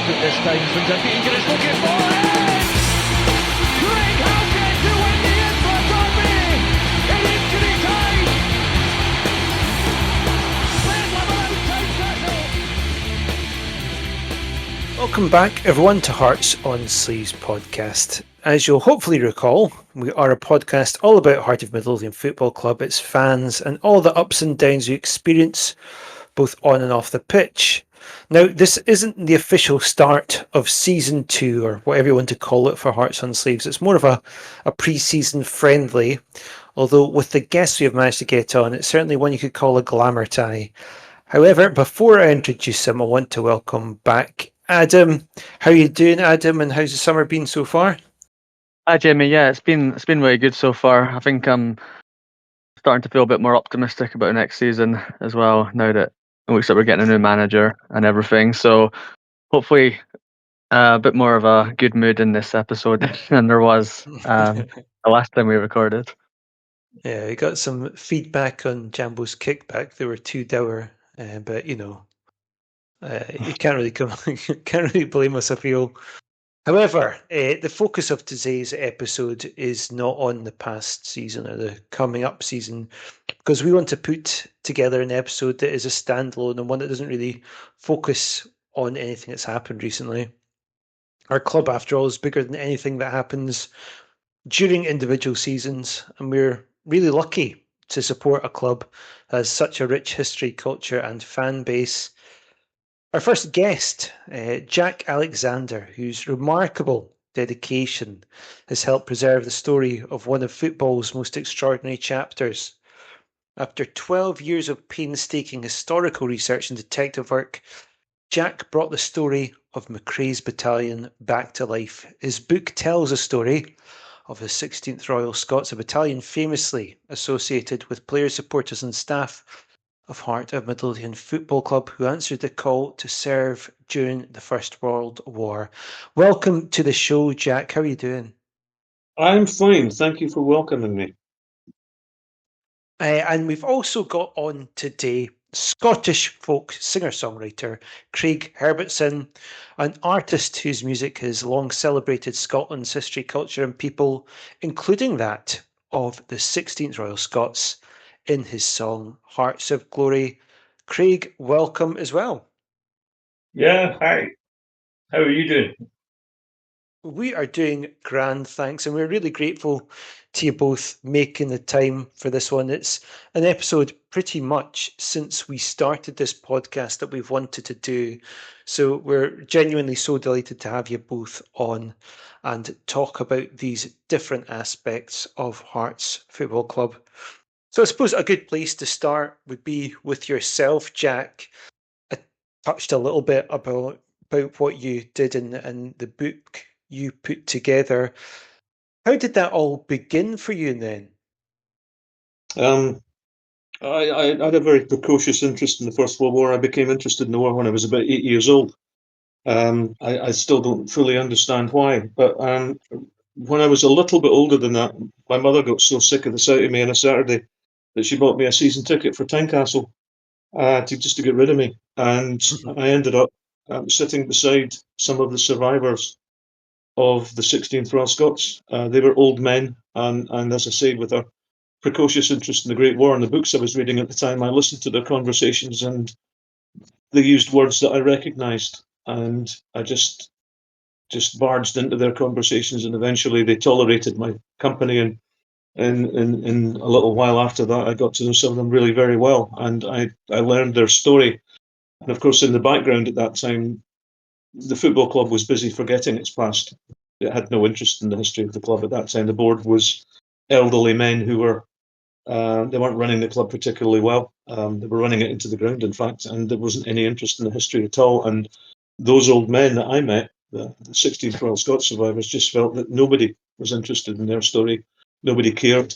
desperate this time. Swings a feet, he's looking for it! Craig Herbertson to win the Innsbruck Derby in injury time! Players level outside Cecil! Welcome back, everyone, to Hearts on Sleeves podcast. As you'll hopefully recall, we are a podcast all about Heart of Midlothian Football Club, its fans, and all the ups and downs you experience, both on and off the pitch. Now, this isn't the official start of Season 2, or whatever you want to call it for Hearts on Sleeves. It's more of a pre-season friendly, although with the guests we have managed to get on, it's certainly one you could call a glamour tie. However, before I introduce him, I want to welcome back Adam. How are you doing, Adam, and how's the summer been so far? Hi Jamie, yeah, it's been really good so far. I think I'm starting to feel a bit more optimistic about next season as well, now that it looks like we're getting a new manager and everything. So hopefully a bit more of a good mood in this episode than there was the last time we recorded. Yeah, we got some feedback on Jambo's kickback. They were too dour, but you can't really can't really blame us, I feel. However, the focus of today's episode is not on the past season or the coming up season, because we want to put together an episode that is a standalone and one that doesn't really focus on anything that's happened recently. Our club, after all, is bigger than anything that happens during individual seasons, and we're really lucky to support a club that has such a rich history, culture, and fan base. Our first guest, Jack Alexander, whose remarkable dedication has helped preserve the story of one of football's most extraordinary chapters. After 12 years of painstaking historical research and detective work, Jack brought the story of McCrae's Battalion back to life. His book tells a story of the 16th Royal Scots, a battalion famously associated with players, supporters and staff of Heart of Midlothian Football Club, who answered the call to serve during the First World War. Welcome to the show, Jack. How are you doing? I'm fine. Thank you for welcoming me. And we've also got on today Scottish folk singer-songwriter Craig Herbertson, an artist whose music has long celebrated Scotland's history, culture and people, including that of the 16th Royal Scots, in his song Hearts of Glory. Craig, welcome as well. Yeah, hi. How are you doing? We are doing grand, thanks, and we're really grateful to you both making the time for this one. It's an episode pretty much since we started this podcast that we've wanted to do, so we're genuinely so delighted to have you both on and talk about these different aspects of Hearts Football Club. So I suppose a good place to start would be with yourself, Jack. I touched a little bit about what you did in the book you put together. How did that all begin for you then? I had a very precocious interest in the First World War. I became interested in the war when I was about 8 years old. I still don't fully understand why, but when I was a little bit older than that, my mother got so sick of the sight of me on a Saturday that she bought me a season ticket for Tynecastle just to get rid of me. And I ended up sitting beside some of the survivors of the 16th Royal Scots. They were old men, and as I say, with a precocious interest in the Great War and the books I was reading at the time, I listened to their conversations and they used words that I recognised, and I just barged into their conversations, and eventually they tolerated my company. And in a little while after that, I got to know some of them really very well, and I learned their story. And of course, in the background at that time, the football club was busy forgetting its past. It had no interest in the history of the club at that time. The board was elderly men who were they weren't running the club particularly well. They were running it into the ground, in fact, and there wasn't any interest in the history at all. And those old men that I met, the 16th Royal Scots survivors, just felt that nobody was interested in their story. Nobody cared.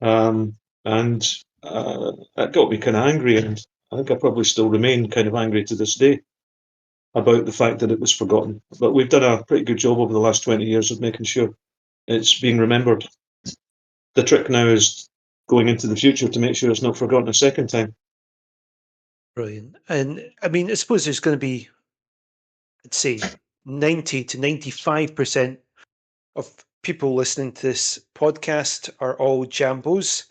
And that got me kind of angry, and I think I probably still remain kind of angry to this day about the fact that it was forgotten. But we've done a pretty good job over the last 20 years of making sure it's being remembered. The trick now is going into the future to make sure it's not forgotten a second time. Brilliant. And I mean, I suppose there's going to be I'd say 90 to 95% of people listening to this podcast are all Jambos.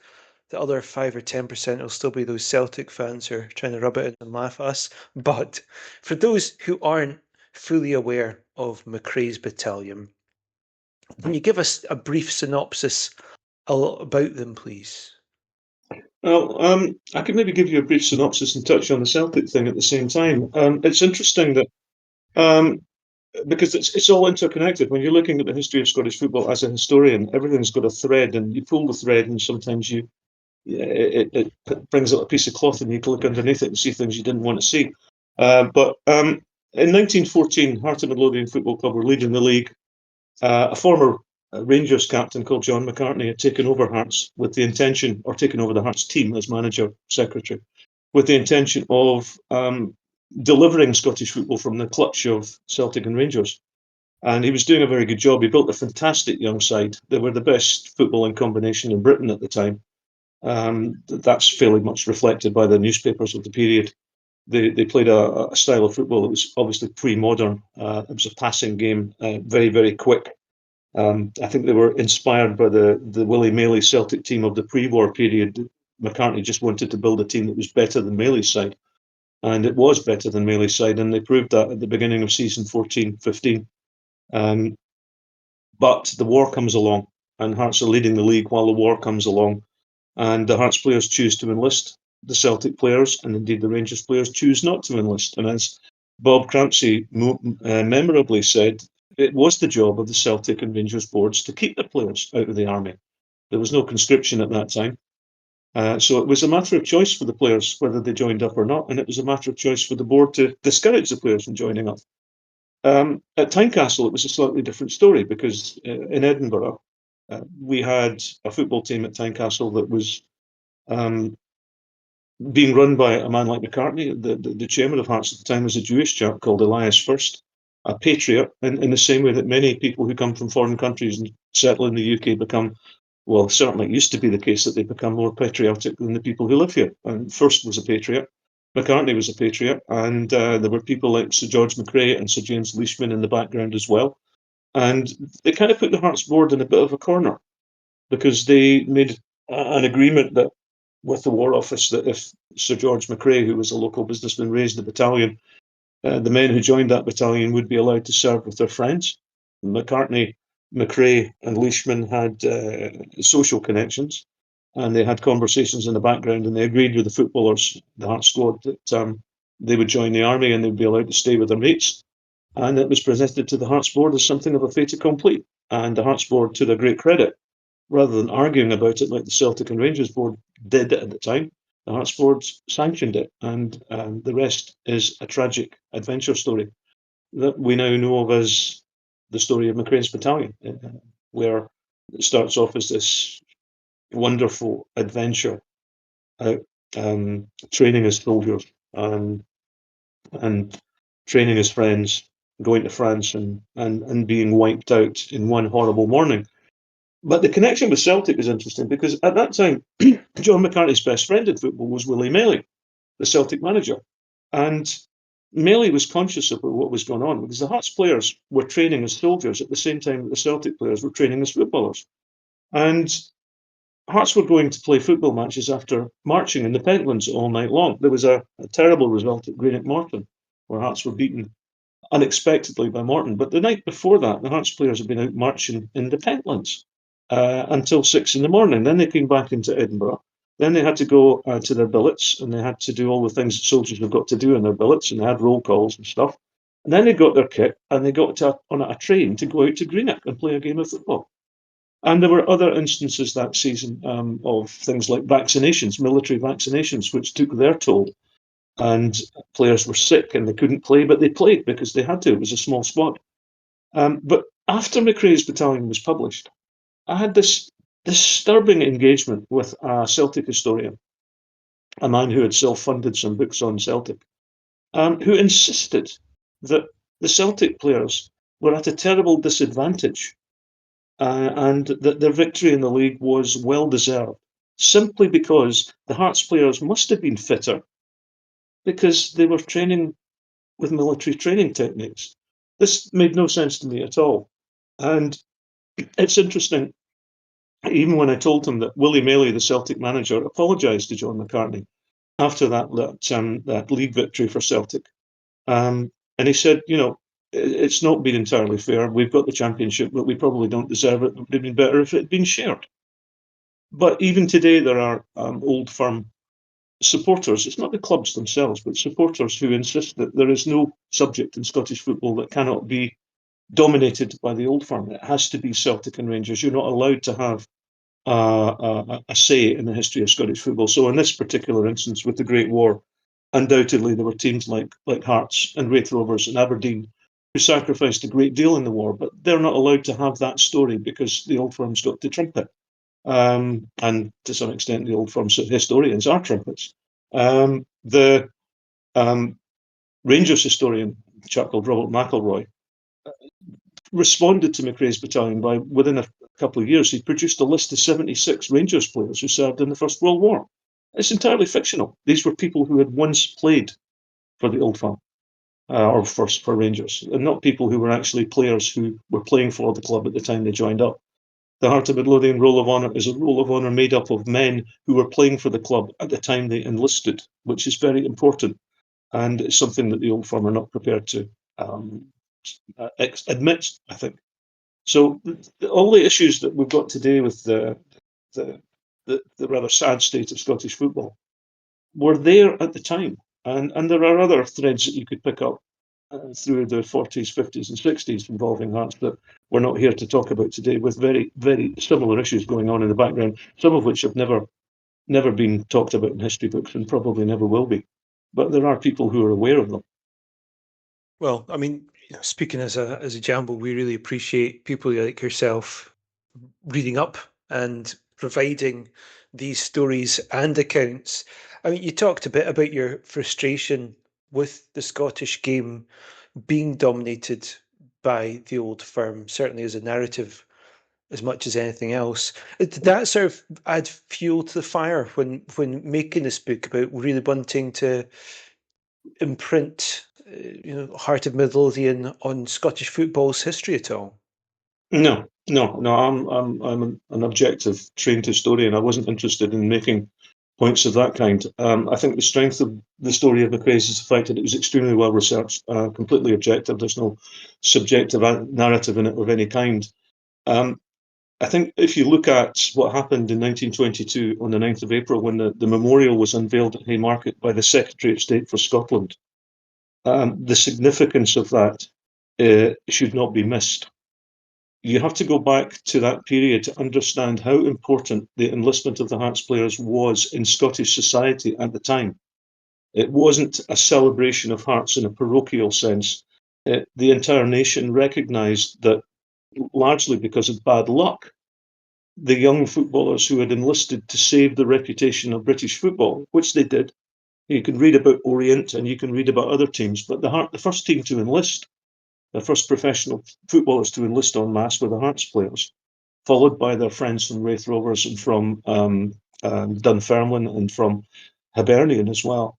The other 5 or 10% will still be those Celtic fans who are trying to rub it in and laugh at us. But for those who aren't fully aware of McCrae's Battalion, can you give us a brief synopsis about them, please? Well, I could maybe give you a brief synopsis and touch on the Celtic thing at the same time. It's interesting that because it's all interconnected. When you're looking at the history of Scottish football as a historian, everything's got a thread, and you pull the thread, and sometimes it brings out a piece of cloth, and you can look underneath it and see things you didn't want to see. But in 1914, Heart of Midlothian Football Club were leading the league. A former Rangers captain called John McCartney had taken over Hearts with the intention, or taken over the Hearts team as manager, secretary, with the intention of delivering Scottish football from the clutch of Celtic and Rangers. And he was doing a very good job. He built a fantastic young side. They were the best footballing combination in Britain at the time. That's fairly much reflected by the newspapers of the period. They played a style of football that was obviously pre-modern. It was a passing game, very, very quick. I think they were inspired by the Willie Maley Celtic team of the pre-war period. McCartney just wanted to build a team that was better than Maley's side. And it was better than Maley's side, and they proved that at the beginning of season 14-15. But the war comes along, and Hearts are leading the league while the war comes along. And the Hearts players choose to enlist. The Celtic players, and indeed the Rangers players, choose not to enlist. And as Bob Crampsey memorably said, it was the job of the Celtic and Rangers boards to keep the players out of the army. There was no conscription at that time. So it was a matter of choice for the players whether they joined up or not, and it was a matter of choice for the board to discourage the players from joining up. At Tynecastle, it was a slightly different story because in Edinburgh, we had a football team at Tynecastle that was being run by a man like McCartney. The chairman of Hearts at the time was a Jewish chap called Elias First, a patriot, in the same way that many people who come from foreign countries and settle in the UK become, well, certainly it used to be the case that they become more patriotic than the people who live here. And First was a patriot, McCartney was a patriot, and there were people like Sir George McCrae and Sir James Leishman in the background as well. And they kind of put the Hearts board in a bit of a corner because they made an agreement that with the War Office that if Sir George McCrae, who was a local businessman, raised the battalion, the men who joined that battalion would be allowed to serve with their friends. McCartney, McCrae, and Leishman had social connections, and they had conversations in the background, and they agreed with the footballers, the Hearts squad, that they would join the army and they'd be allowed to stay with their mates. And it was presented to the Hearts board as something of a fait accompli. And the Hearts board, to their great credit, rather than arguing about it like the Celtic and Rangers board did at the time, the Hearts board sanctioned it, and the rest is a tragic adventure story that we now know of as the story of McCrae's Battalion, where it starts off as this wonderful adventure out training as soldiers and training as friends, going to France and being wiped out in one horrible morning. But the connection with Celtic is interesting because at that time, John McCartney's best friend in football was Willie Maley, the Celtic manager. And Maley was conscious of what was going on because the Hearts players were training as soldiers at the same time that the Celtic players were training as footballers. And Hearts were going to play football matches after marching in the Pentlands all night long. There was a terrible result at Greenock Morton, where Hearts were beaten unexpectedly by Morton. But the night before that, the Hearts players had been out marching in the Pentlands until 6 a.m. Then they came back into Edinburgh. Then they had to go to their billets, and they had to do all the things that soldiers have got to do in their billets, and they had roll calls and stuff. And then they got their kit, and they got on a train to go out to Greenock and play a game of football. And there were other instances that season of things like vaccinations, military vaccinations, which took their toll. And players were sick and they couldn't play, but they played because they had to. It was a small squad. But after McCrae's Battalion was published, I had this disturbing engagement with a Celtic historian, a man who had self-funded some books on Celtic, who insisted that the Celtic players were at a terrible disadvantage and that their victory in the league was well-deserved, simply because the Hearts players must have been fitter because they were training with military training techniques. This made no sense to me at all. And it's interesting, even when I told him that Willie Maley, the Celtic manager, apologised to John McCartney after that league victory for Celtic. And he said, it's not been entirely fair. We've got the championship, but we probably don't deserve it. It would have been better if it had been shared. But even today, there are Old Firm supporters. It's not the clubs themselves, but supporters who insist that there is no subject in Scottish football that cannot be dominated by the Old Firm. It has to be Celtic and Rangers. You're not allowed to have a say in the history of Scottish football. So in this particular instance, with the Great War, undoubtedly there were teams like Hearts and Raith Rovers and Aberdeen who sacrificed a great deal in the war, but they're not allowed to have that story because the Old Firm's got to trump it. And to some extent, the Old Firm's historians are trumpets. The Rangers historian, a chap called Robert McElroy, responded to McCrae's Battalion by, within a couple of years, he produced a list of 76 Rangers players who served in the First World War. It's entirely fictional. These were people who had once played for the Old Firm, or for Rangers, and not people who were actually players who were playing for the club at the time they joined up. The Heart of Midlothian Roll of Honour is a roll of honour made up of men who were playing for the club at the time they enlisted, which is very important, and it's something that the Old Firm are not prepared to admit, I think. So all the issues that we've got today with the rather sad state of Scottish football were there at the time, and there are other threads that you could pick up through the 40s, 50s, and 60s involving Hearts that we're not here to talk about today, with very, very similar issues going on in the background, some of which have never been talked about in history books and probably never will be. But there are people who are aware of them. Well, I mean, speaking as a Jambo, we really appreciate people like yourself reading up and providing these stories and accounts. I mean, you talked a bit about your frustration with the Scottish game being dominated by the Old Firm, certainly as a narrative as much as anything else. Did that sort of add fuel to the fire when making this book about really wanting to imprint, Heart of Midlothian on Scottish football's history at all? No. I'm an objective trained historian. I wasn't interested in making points of that kind. I think the strength of the story of McCrae's is the fact that it was extremely well researched, completely objective. There's no subjective narrative in it of any kind. I think if you look at what happened in 1922 on the 9th of April, when the memorial was unveiled at Haymarket by the Secretary of State for Scotland, the significance of that should not be missed. You have to go back to that period to understand how important the enlistment of the Hearts players was in Scottish society at the time. It wasn't a celebration of Hearts in a parochial sense. The entire nation recognised that, largely because of bad luck, the young footballers who had enlisted to save the reputation of British football, which they did. You can read about Orient and you can read about other teams, but the first team to enlist, the first professional footballers to enlist en masse were the Hearts players, followed by their friends from Raith Rovers and from Dunfermline and from Hibernian as well.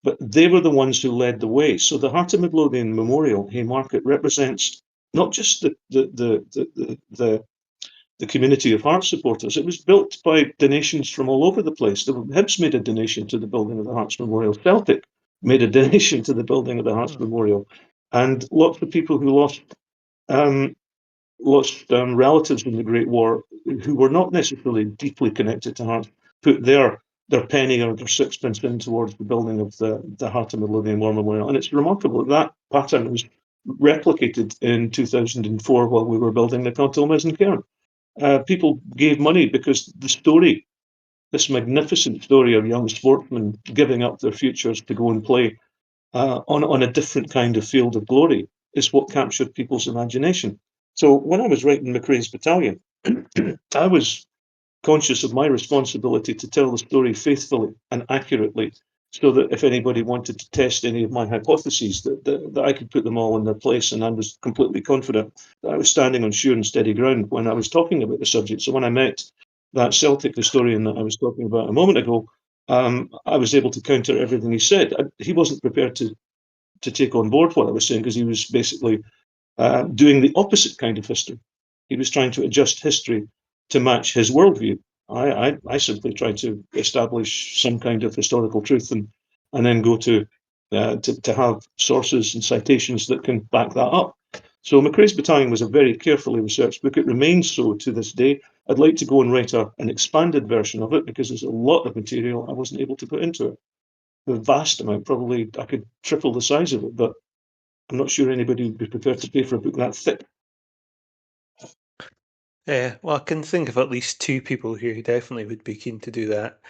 But they were the ones who led the way. So the Heart of Midlothian Memorial, Haymarket, represents not just the community of Hearts supporters. It was built by donations from all over the place. The Hibs made a donation to the building of the Hearts Memorial. Celtic made a donation to the building of the Hearts Memorial. And lots of people who lost relatives in the Great War who were not necessarily deeply connected to Hearts put their penny or their sixpence in towards the building of the Heart of Midlothian War Memorial. And it's remarkable that pattern was replicated in 2004 while we were building the Contilmes in Cairn. People gave money because the story, this magnificent story of young sportsmen giving up their futures to go and play on a different kind of field of glory, is what captured people's imagination. So when I was writing McCrae's Battalion, I was conscious of my responsibility to tell the story faithfully and accurately, so that if anybody wanted to test any of my hypotheses, that I could put them all in their place. And I was completely confident that I was standing on sure and steady ground when I was talking about the subject. So when I met that Celtic historian that I was talking about a moment ago, I was able to counter everything he said. He wasn't prepared to take on board what I was saying, because he was basically doing the opposite kind of history. He was trying to adjust history to match his worldview. I simply tried to establish some kind of historical truth and then go to have sources and citations that can back that up. So McCrae's Battalion was a very carefully researched book. It remains so to this day. I'd like to go and write an expanded version of it because there's a lot of material I wasn't able to put into it. A vast amount, probably I could triple the size of it, but I'm not sure anybody would be prepared to pay for a book that thick. Well, I can think of at least two people here who definitely would be keen to do that.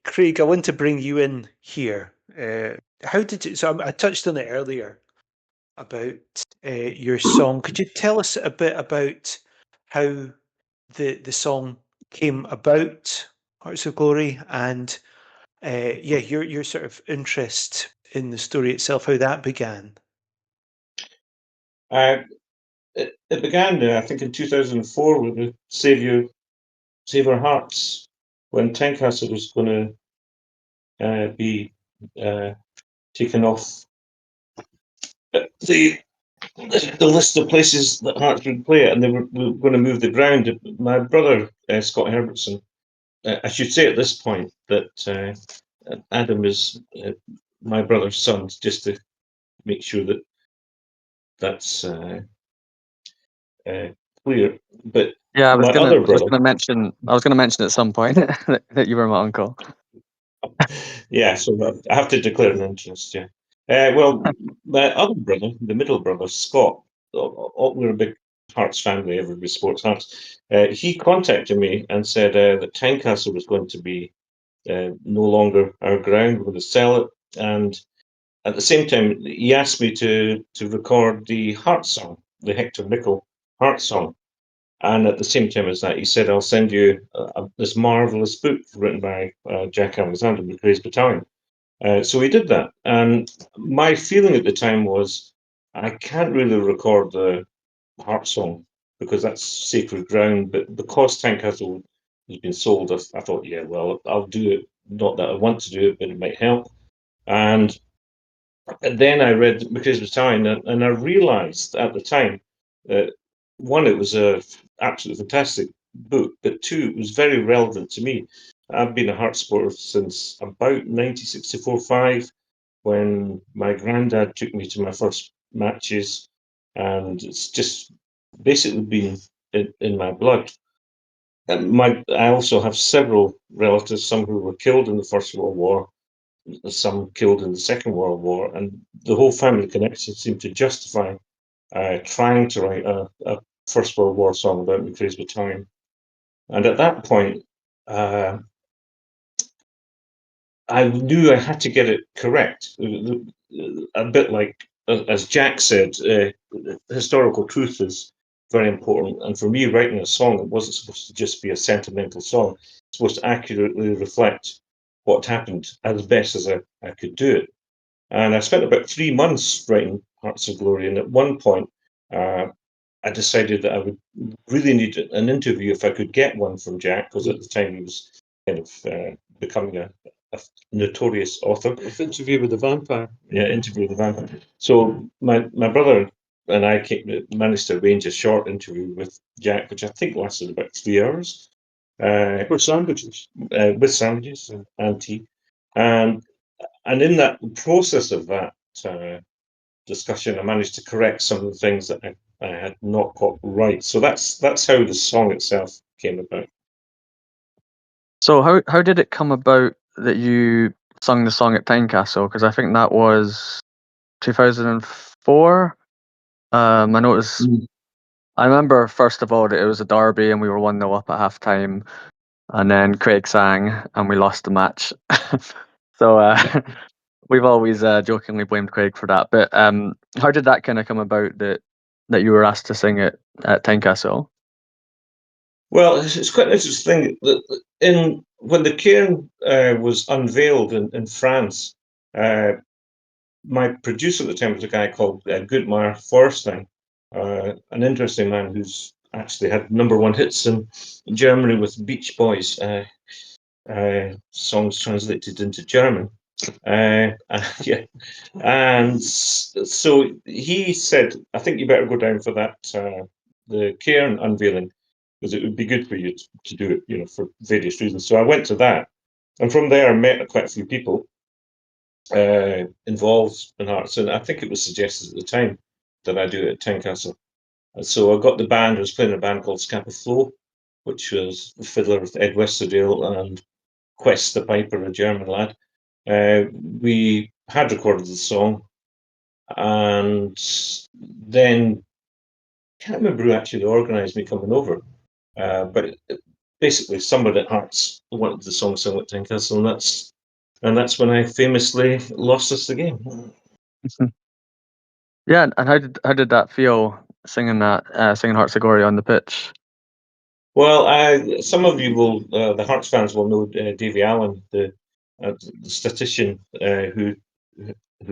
Craig, I want to bring you in here. How did you? So I touched on it earlier about your song. Could you tell us a bit about how the song came about, Hearts of Glory, and your sort of interest in the story itself, how that began? It began, I think, in 2004 with the Save Our Hearts, when Tynecastle was going to be taken off the list of places that Hearts would play at, and they were going to move the ground. My brother, Scott Herbertson, I should say at this point that Adam is my brother's son, just to make sure that that's clear. But Yeah, I was my gonna, other brother, I was gonna mention at some point that you were my uncle. yeah, so I have to declare an interest. Yeah. Well, my other brother, the middle brother, Scott, we're a big Hearts family. Everybody supports Hearts. He contacted me and said that Tynecastle was going to be no longer our ground. We're going to sell it, and at the same time, he asked me to record the Heart song, the Hector Nicol Heart song. And at the same time as that, he said, I'll send you this marvelous book written by Jack Alexander, McCrae's Battalion. So he did that. And my feeling at the time was, I can't really record the Heart song because that's sacred ground. But because Tynecastle has been sold, I thought, yeah, well, I'll do it. Not that I want to do it, but it might help. And then I read McCrae's Battalion, and I realised at the time that one, it was a absolutely fantastic book, but two, it was very relevant to me. I've been a Heart supporter since about 1964-5, when my granddad took me to my first matches, and it's just basically been in my blood. And I also have several relatives, some who were killed in the First World War, some killed in the Second World War, and the whole family connection seemed to justify trying to write a First World War song about McCrae's Battalion. And at that point, I knew I had to get it correct. A bit like, as Jack said, historical truth is very important. And for me, writing a song, it wasn't supposed to just be a sentimental song. It's supposed to accurately reflect what happened as best as I could do it. And I spent about 3 months writing Hearts of Glory. And at one point, I decided that I would really need an interview if I could get one from Jack, because at the time he was kind of becoming a notorious author. Interview with the Vampire. Yeah, Interview with the Vampire. So my brother and I managed to arrange a short interview with Jack, which I think lasted about 3 hours. For sandwiches. With sandwiches and tea. And in that process of that discussion, I managed to correct some of the things that I had not got right. So that's how the song itself came about. So how did it come about that you sung the song at Tynecastle? Because I think that was 2004. I know it was. I remember first of all that it was a derby and we were 1-0 up at half time, and then Craig sang and we lost the match. So we've always jokingly blamed Craig for that. But how did that kind of come about that you were asked to sing it at Tynecastle? Well, it's quite interesting that when the cairn was unveiled in France, my producer at the time was a guy called Gutmar Forstein, an interesting man who's actually had #1 hits in Germany with Beach Boys songs translated into German. Yeah, and so he said, "I think you better go down for that the cairn unveiling because it would be good for you to do it, for various reasons." So I went to that, and from there I met quite a few people involved in Hearts, and I think it was suggested at the time that I do it at Tynecastle. And so I got the band. I was playing a band called Scamper Flow, which was the fiddler with Ed Westerdale and Quest the piper, a German lad. We had recorded the song, and then I can't remember who actually organised me coming over, but basically somebody at Hearts wanted the song sung at Tynecastle, and that's when I famously lost us the game. Yeah, and how did that feel singing Hearts of Glory on the pitch? Well, some of you will, the Hearts fans will know Davy Allen, the statistician who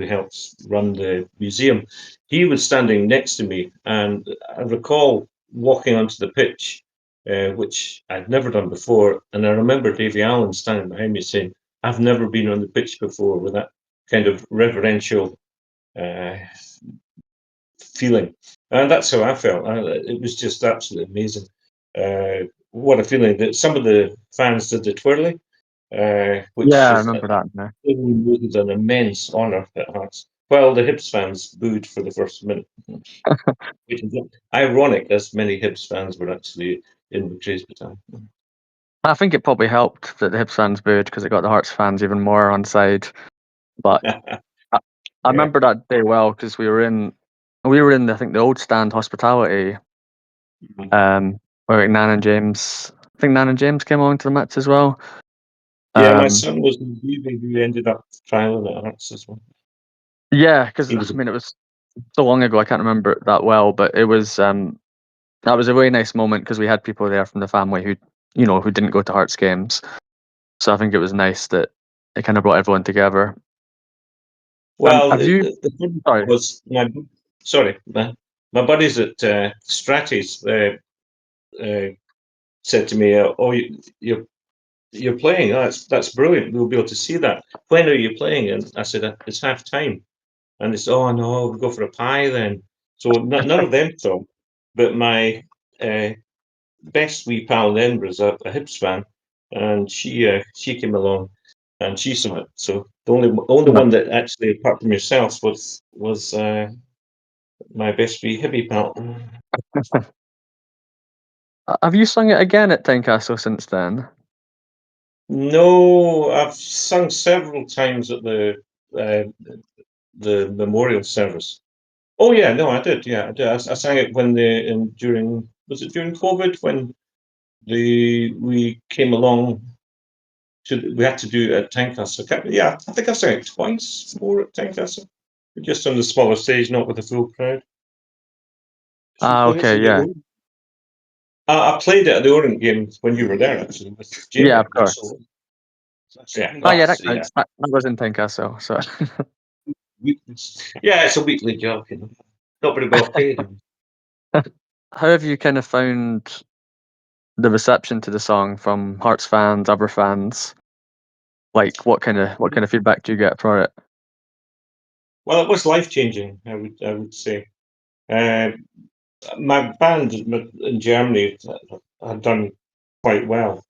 helps run the museum. He was standing next to me, and I recall walking onto the pitch, which I'd never done before. And I remember Davy Allen standing behind me saying, "I've never been on the pitch before," with that kind of reverential uh, feeling. And that's how I felt. It was just absolutely amazing. What a feeling that some of the fans did the twirly, which Yeah, I is remember that now. was an immense honour at Hearts. Well, the Hibs fans booed for the first minute, which is ironic, as many Hibs fans were actually in McCrae's Battalion. I think it probably helped that the Hibs fans booed because it got the Hearts fans even more on side. But I Yeah. remember that day well because we were in I think the old stand hospitality, where like Nan and James. I think Nan and James came along to the match as well. Yeah, my Um, son was the baby who ended up trialing at Hearts as well. yeah, because He was I mean it was so long ago I can't remember it that well, but it was that was a really nice moment because we had people there from the family who didn't go to Hearts games. So I think it was nice that it kind of brought everyone together. well. Have you? The thing Sorry. was my buddies at Strates said to me, "Oh, you're playing. Oh, that's brilliant. We'll be able to see that. When are you playing?" And I said, "It's half time." And they said, "Oh no, we'll go for a pie then." So none of them saw, but my uh, best wee pal then was a Hibs fan, and she came along and she saw it. So the only one that actually, apart from yourself, was my best wee Hibby pal. Have you sung it again at Tynecastle since then? No, I've sung several times at uh, the memorial service. Oh yeah, no, I did. Yeah, I did. I sang it when during, was it during COVID when we came along we had to do it at Tynecastle. Yeah, I think I sang it twice more at Tynecastle, just on the smaller stage, not with the full crowd. Ah, When is okay, it? yeah, I played it at the Orient game when you were there, actually, with yeah, Jamie. of course. So yeah, Oh yeah, that's yeah. that was in Tynecastle. So Yeah, it's a weekly job, not very well paid. how have you kind of found the reception to the song from Hearts fans, other fans? Like what kind of feedback do you get for it? Well, it was life changing. I would say. Uh, my band in Germany had done quite well,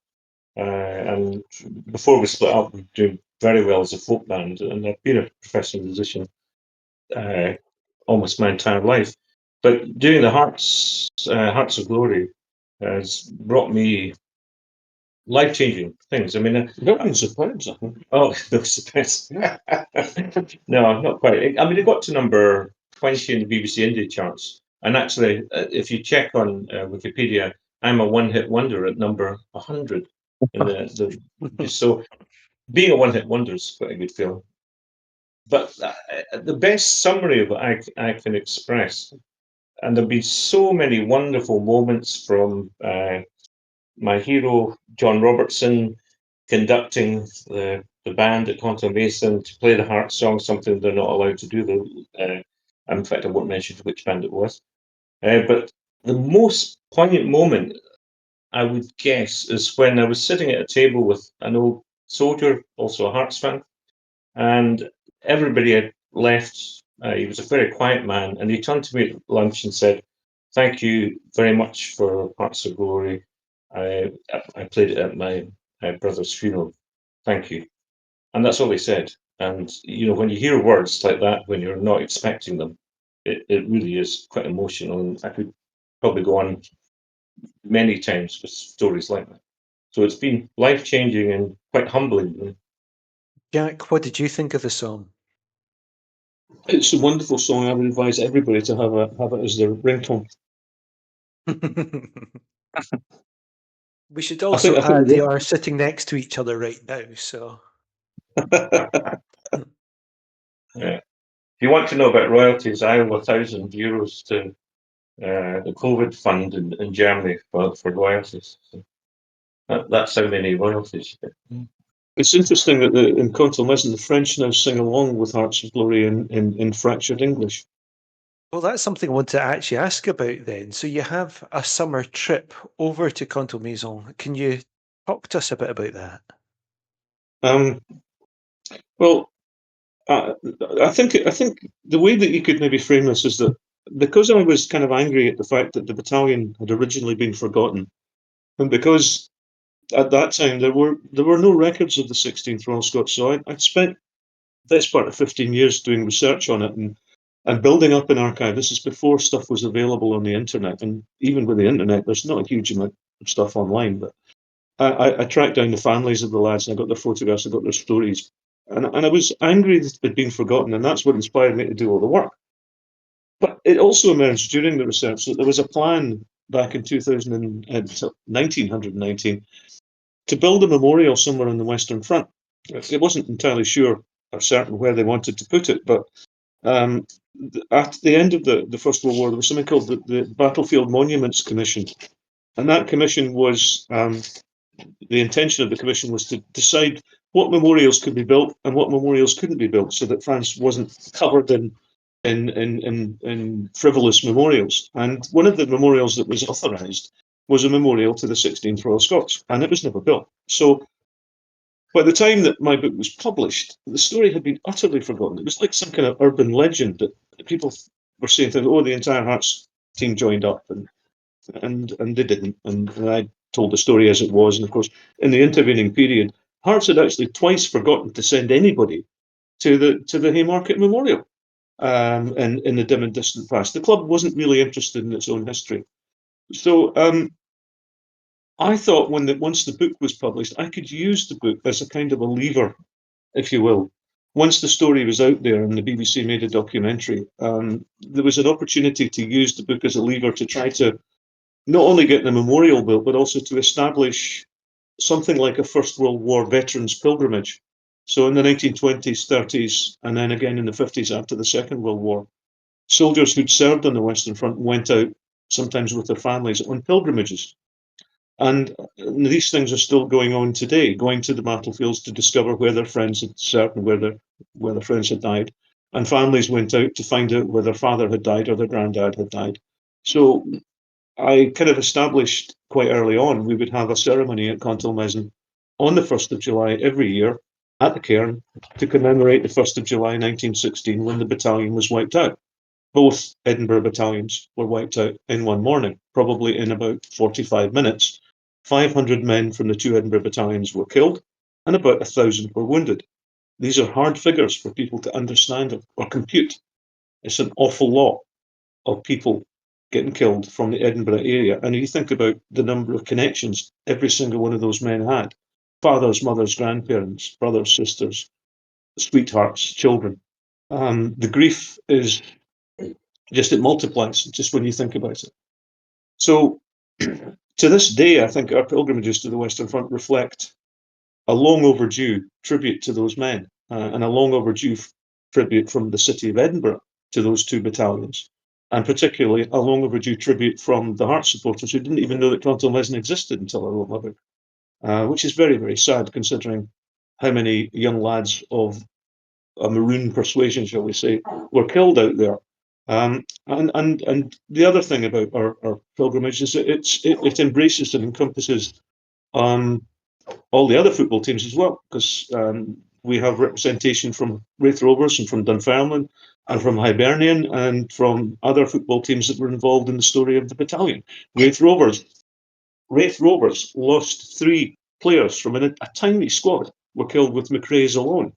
and before we split up, we were doing very well as a folk band. And I've been a professional musician uh, almost my entire life, but doing the Hearts of Glory has brought me life-changing things. I mean, millions of pounds. I think. Oh, those depends. No, not quite. I mean, it got to number 20 in the BBC Indie charts. And actually, if you check on Wikipedia, I'm a one-hit wonder at number 100. In so being a one-hit wonder is quite a good feeling. But the best summary of what I can express, and there've been so many wonderful moments from my hero, John Robertson, conducting the band at Quantum Mason to play the Heart song, something they're not allowed to do. In fact, I won't mention which band it was. But the most poignant moment, I would guess, is when I was sitting at a table with an old soldier, also a Hearts fan, and everybody had left. He was a very quiet man, and he turned to me at lunch and said, "Thank you very much for Hearts of Glory. I played it at my brother's funeral. Thank you." And that's all he said. And when you hear words like that when you're not expecting them, it really is quite emotional. And I could probably go on many times with stories like that. So it's been life-changing and quite humbling. Jack, what did you think of the song? It's a wonderful song. I would advise everybody to have it as their ringtone. We should also add they are sitting next to each other right now, so. Yeah. If you want to know about royalties, I owe €1,000 to the COVID fund in Germany for royalties. So that's how many royalties you get. It's interesting that in Contalmaison, the French now sing along with Hearts of Glory in fractured English. Well, that's something I want to actually ask about then. So you have a summer trip over to Contalmaison. Can you talk to us a bit about that? Well, I think the way that you could maybe frame this is that because I was kind of angry at the fact that the battalion had originally been forgotten, and because at that time there were no records of the 16th Royal Scots, so I'd spent the best part of 15 years doing research on it and building up an archive. This is before stuff was available on the internet, and even with the internet, there's not a huge amount of stuff online. But I tracked down the families of the lads, and I got their photographs, I got their stories, and I was angry that it had been forgotten, and that's what inspired me to do all the work. But it also emerged during the research that there was a plan back in 1919 to build a memorial somewhere on the Western Front. It wasn't entirely sure or certain where they wanted to put it, but at the end of the First World War, there was something called the Battlefield Monuments Commission, and that commission was the intention of the commission was to decide what memorials could be built and what memorials couldn't be built, so that France wasn't covered in frivolous memorials. And one of the memorials that was authorised was a memorial to the 16th Royal Scots, and it was never built. So by the time that my book was published, the story had been utterly forgotten. It was like some kind of urban legend that people were saying, "Oh, the entire Hearts team joined up," and they didn't. And I told the story as it was. And of course, in the intervening period, Hearts had actually twice forgotten to send anybody to the Haymarket Memorial in the dim and distant past. The club wasn't really interested in its own history. So I thought once the book was published, I could use the book as a kind of a lever, if you will. Once the story was out there and the BBC made a documentary, there was an opportunity to use the book as a lever to try to not only get the memorial built, but also to establish something like a First World War veterans pilgrimage. So in the 1920s, 30s, and then again in the 50s after the Second World War, soldiers who'd served on the Western Front went out, sometimes with their families, on pilgrimages. And these things are still going on today, going to the battlefields to discover where their friends had served and where their friends had died. And families went out to find out where their father had died or their granddad had died. So I kind of established quite early on, we would have a ceremony at Contalmaison on the 1st of July every year at the cairn to commemorate the 1st of July 1916 when the battalion was wiped out. Both Edinburgh battalions were wiped out in one morning, probably in about 45 minutes. 500 men from the two Edinburgh battalions were killed and about 1,000 were wounded. These are hard figures for people to understand or compute. It's an awful lot of people getting killed from the Edinburgh area. And you think about the number of connections every single one of those men had: fathers, mothers, grandparents, brothers, sisters, sweethearts, children. The grief is it multiplies just when you think about it. So to this day, I think our pilgrimages to the Western Front reflect a long overdue tribute to those men and a long overdue tribute from the city of Edinburgh to those two battalions, and particularly a long overdue tribute from the Hearts supporters who didn't even know that Contalmaison existed until I wrote my book, which is very, very sad considering how many young lads of a maroon persuasion, shall we say, were killed out there. And the other thing about our pilgrimage is that it embraces and encompasses all the other football teams as well, because we have representation from Raith Rovers and from Dunfermline and from Hibernian and from other football teams that were involved in the story of the Battalion. Raith Rovers lost 3 players from a tiny squad, were killed with McCrae's alone,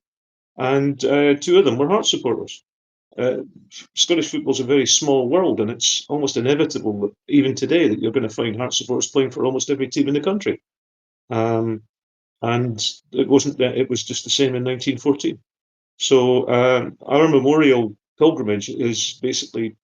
and 2 of them were Hearts supporters. Scottish football's a very small world, and it's almost inevitable that even today that you're going to find Hearts supporters playing for almost every team in the country. And it wasn't that, it was just the same in 1914. So our memorial pilgrimage is basically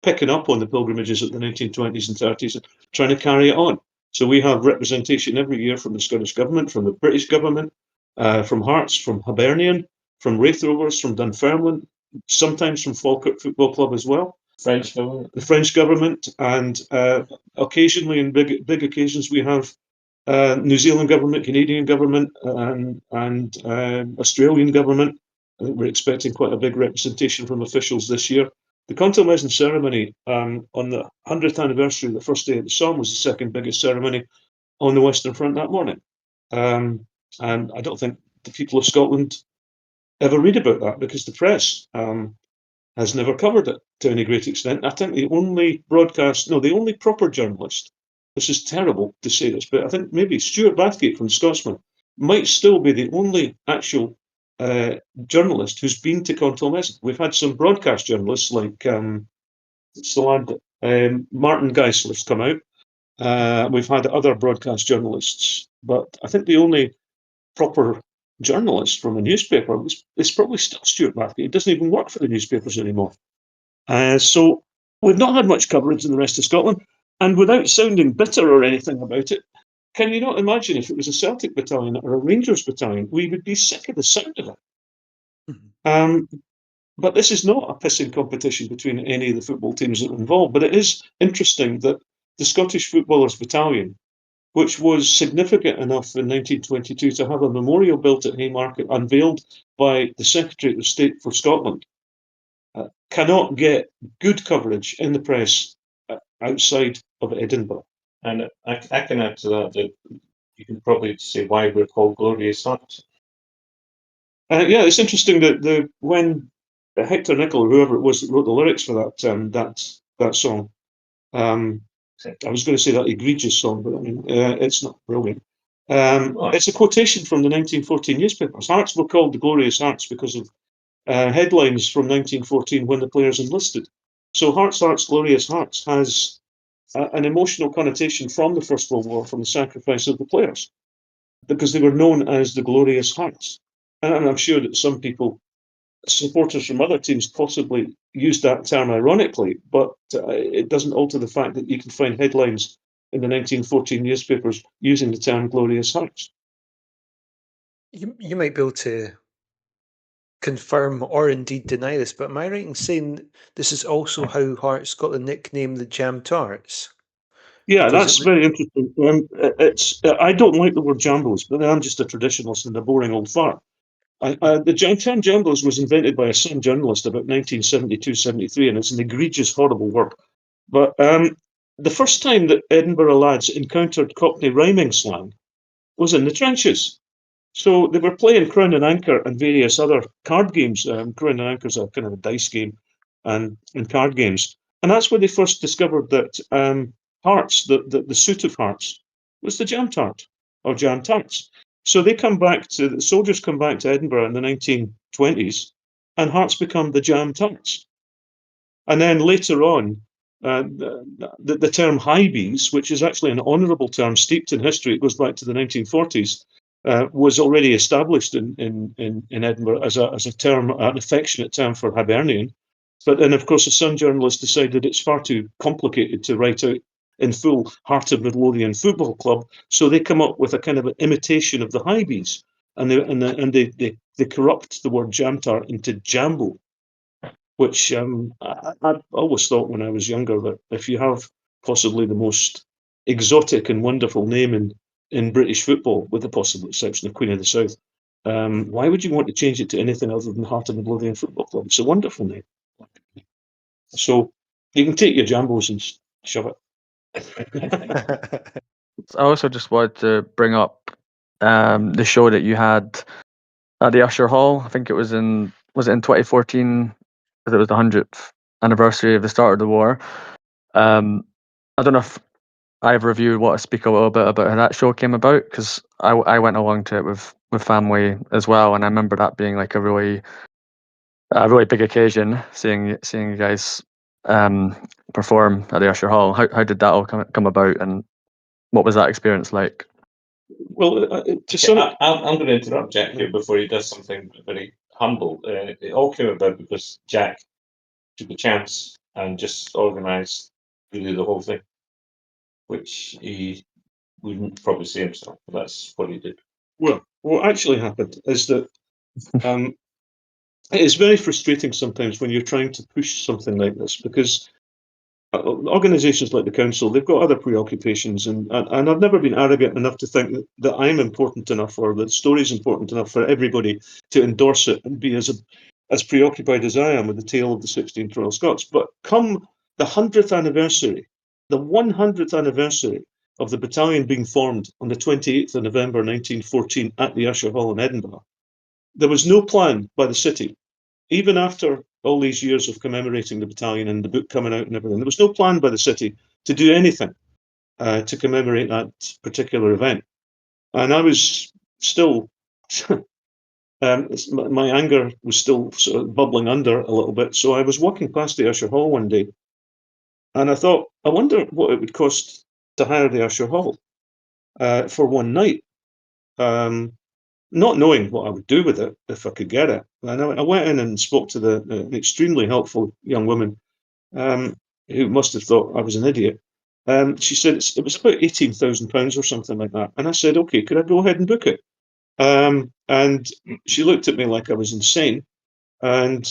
picking up on the pilgrimages of the 1920s and 30s and trying to carry it on. So we have representation every year from the Scottish Government, from the British Government, from Hearts, from Hibernian, from Raith Rovers, from Dunfermline, sometimes from Falkirk Football Club as well. The French Government, and occasionally in big occasions we have New Zealand Government, Canadian Government, and Australian Government. I think we're expecting quite a big representation from officials this year. The Contalmaison ceremony on the 100th anniversary of the first day of the Somme was the second biggest ceremony on the Western Front that morning. And I don't think the people of Scotland ever read about that because the press has never covered it to any great extent. I think the only proper journalist, this is terrible to say this, but I think maybe Stuart Bathgate from Scotsman might still be the only actual journalist who's been to Contalmaison. We've had some broadcast journalists like Martin Geisler's come out. We've had other broadcast journalists, but I think the only proper journalist from a newspaper is probably still Stuart Bathgate. He doesn't even work for the newspapers anymore. So we've not had much coverage in the rest of Scotland, and without sounding bitter or anything about it, can you not imagine if it was a Celtic battalion or a Rangers battalion, we would be sick of the sound of it. Mm-hmm. But this is not a pissing competition between any of the football teams that are involved, but it is interesting that the Scottish Footballers Battalion, which was significant enough in 1922 to have a memorial built at Haymarket, unveiled by the Secretary of State for Scotland, cannot get good coverage in the press outside of Edinburgh. And I can add to that you can probably say why we're called Glorious Hearts. Yeah, it's interesting that when Hector Nichol, or whoever it was that wrote the lyrics for that song, I was going to say that egregious song, but I mean, it's not brilliant. It's a quotation from the 1914 newspapers. Hearts were called the Glorious Hearts because of headlines from 1914 when the players enlisted. So Hearts, Glorious Hearts has an emotional connotation from the First World War, from the sacrifice of the players, because they were known as the Glorious Hearts. And I'm sure that some people, supporters from other teams, possibly used that term ironically, but it doesn't alter the fact that you can find headlines in the 1914 newspapers using the term Glorious Hearts. You might be able to confirm or indeed deny this, but am I right in saying this is also how Hearts got the nickname the Jam Tarts? Yeah, that's very interesting. I don't like the word jambos, but I'm just a traditionalist and a boring old fart. The term jambos was invented by a Sun journalist about 1972-73, and it's an egregious, horrible word. But the first time that Edinburgh lads encountered Cockney rhyming slang was in the trenches. So they were playing Crown and Anchor and various other card games. Crown and Anchor is a kind of a dice game and card games. And that's where they first discovered that Hearts, the suit of Hearts, was the Jam Tart or Jam Tarts. So the soldiers come back to Edinburgh in the 1920s, and Hearts become the Jam Tarts. And then later on, the term Highbees, which is actually an honourable term steeped in history, it goes back to the 1940s, was already established in Edinburgh as a term, an affectionate term for Hibernian. But then, of course, the Sun journalist decided it's far too complicated to write out in full Heart of Midlothian Football Club, so they come up with a kind of an imitation of the Highbees, and they corrupt the word Jamtart into Jambo, which I always thought when I was younger that if you have possibly the most exotic and wonderful name in British football, with the possible exception of Queen of the South, why would you want to change it to anything other than Heart of Midlothian Football Club? It's a wonderful name. So you can take your Jambos and shove it. I also just wanted to bring up the show that you had at the Usher Hall. I think it was in 2014, because it was the 100th anniversary of the start of the war. I don't know if either of you want to speak a little bit about how that show came about, because I went along to it with family as well, and I remember that being like a really big occasion, seeing you guys perform at the Usher Hall. How did that all come about, and what was that experience like? Well, to some I'm going to interrupt Jack here before he does something very humble. It all came about because Jack took a chance and just organised really the whole thing, which he wouldn't probably say himself, but that's what he did. well, what actually happened is that it is very frustrating sometimes when you're trying to push something like this, because organisations like the council, they've got other preoccupations, and I've never been arrogant enough to think that I'm important enough, or that the story's important enough for everybody to endorse it and be as preoccupied as I am with the tale of the 16th Royal Scots. But come the 100th anniversary, the 100th anniversary of the battalion being formed on the 28th of November 1914 at the Usher Hall in Edinburgh, there was no plan by the city, even after all these years of commemorating the battalion and the book coming out and everything. There was no plan by the city to do anything to commemorate that particular event. And I was still, my anger was still sort of bubbling under a little bit. So I was walking past the Usher Hall one day, and I thought, I wonder what it would cost to hire the Usher Hall for one night. Not knowing what I would do with it if I could get it. And I went in and spoke to the extremely helpful young woman, who must have thought I was an idiot. She said it was about £18,000 or something like that. And I said, okay, could I go ahead and book it? And she looked at me like I was insane. And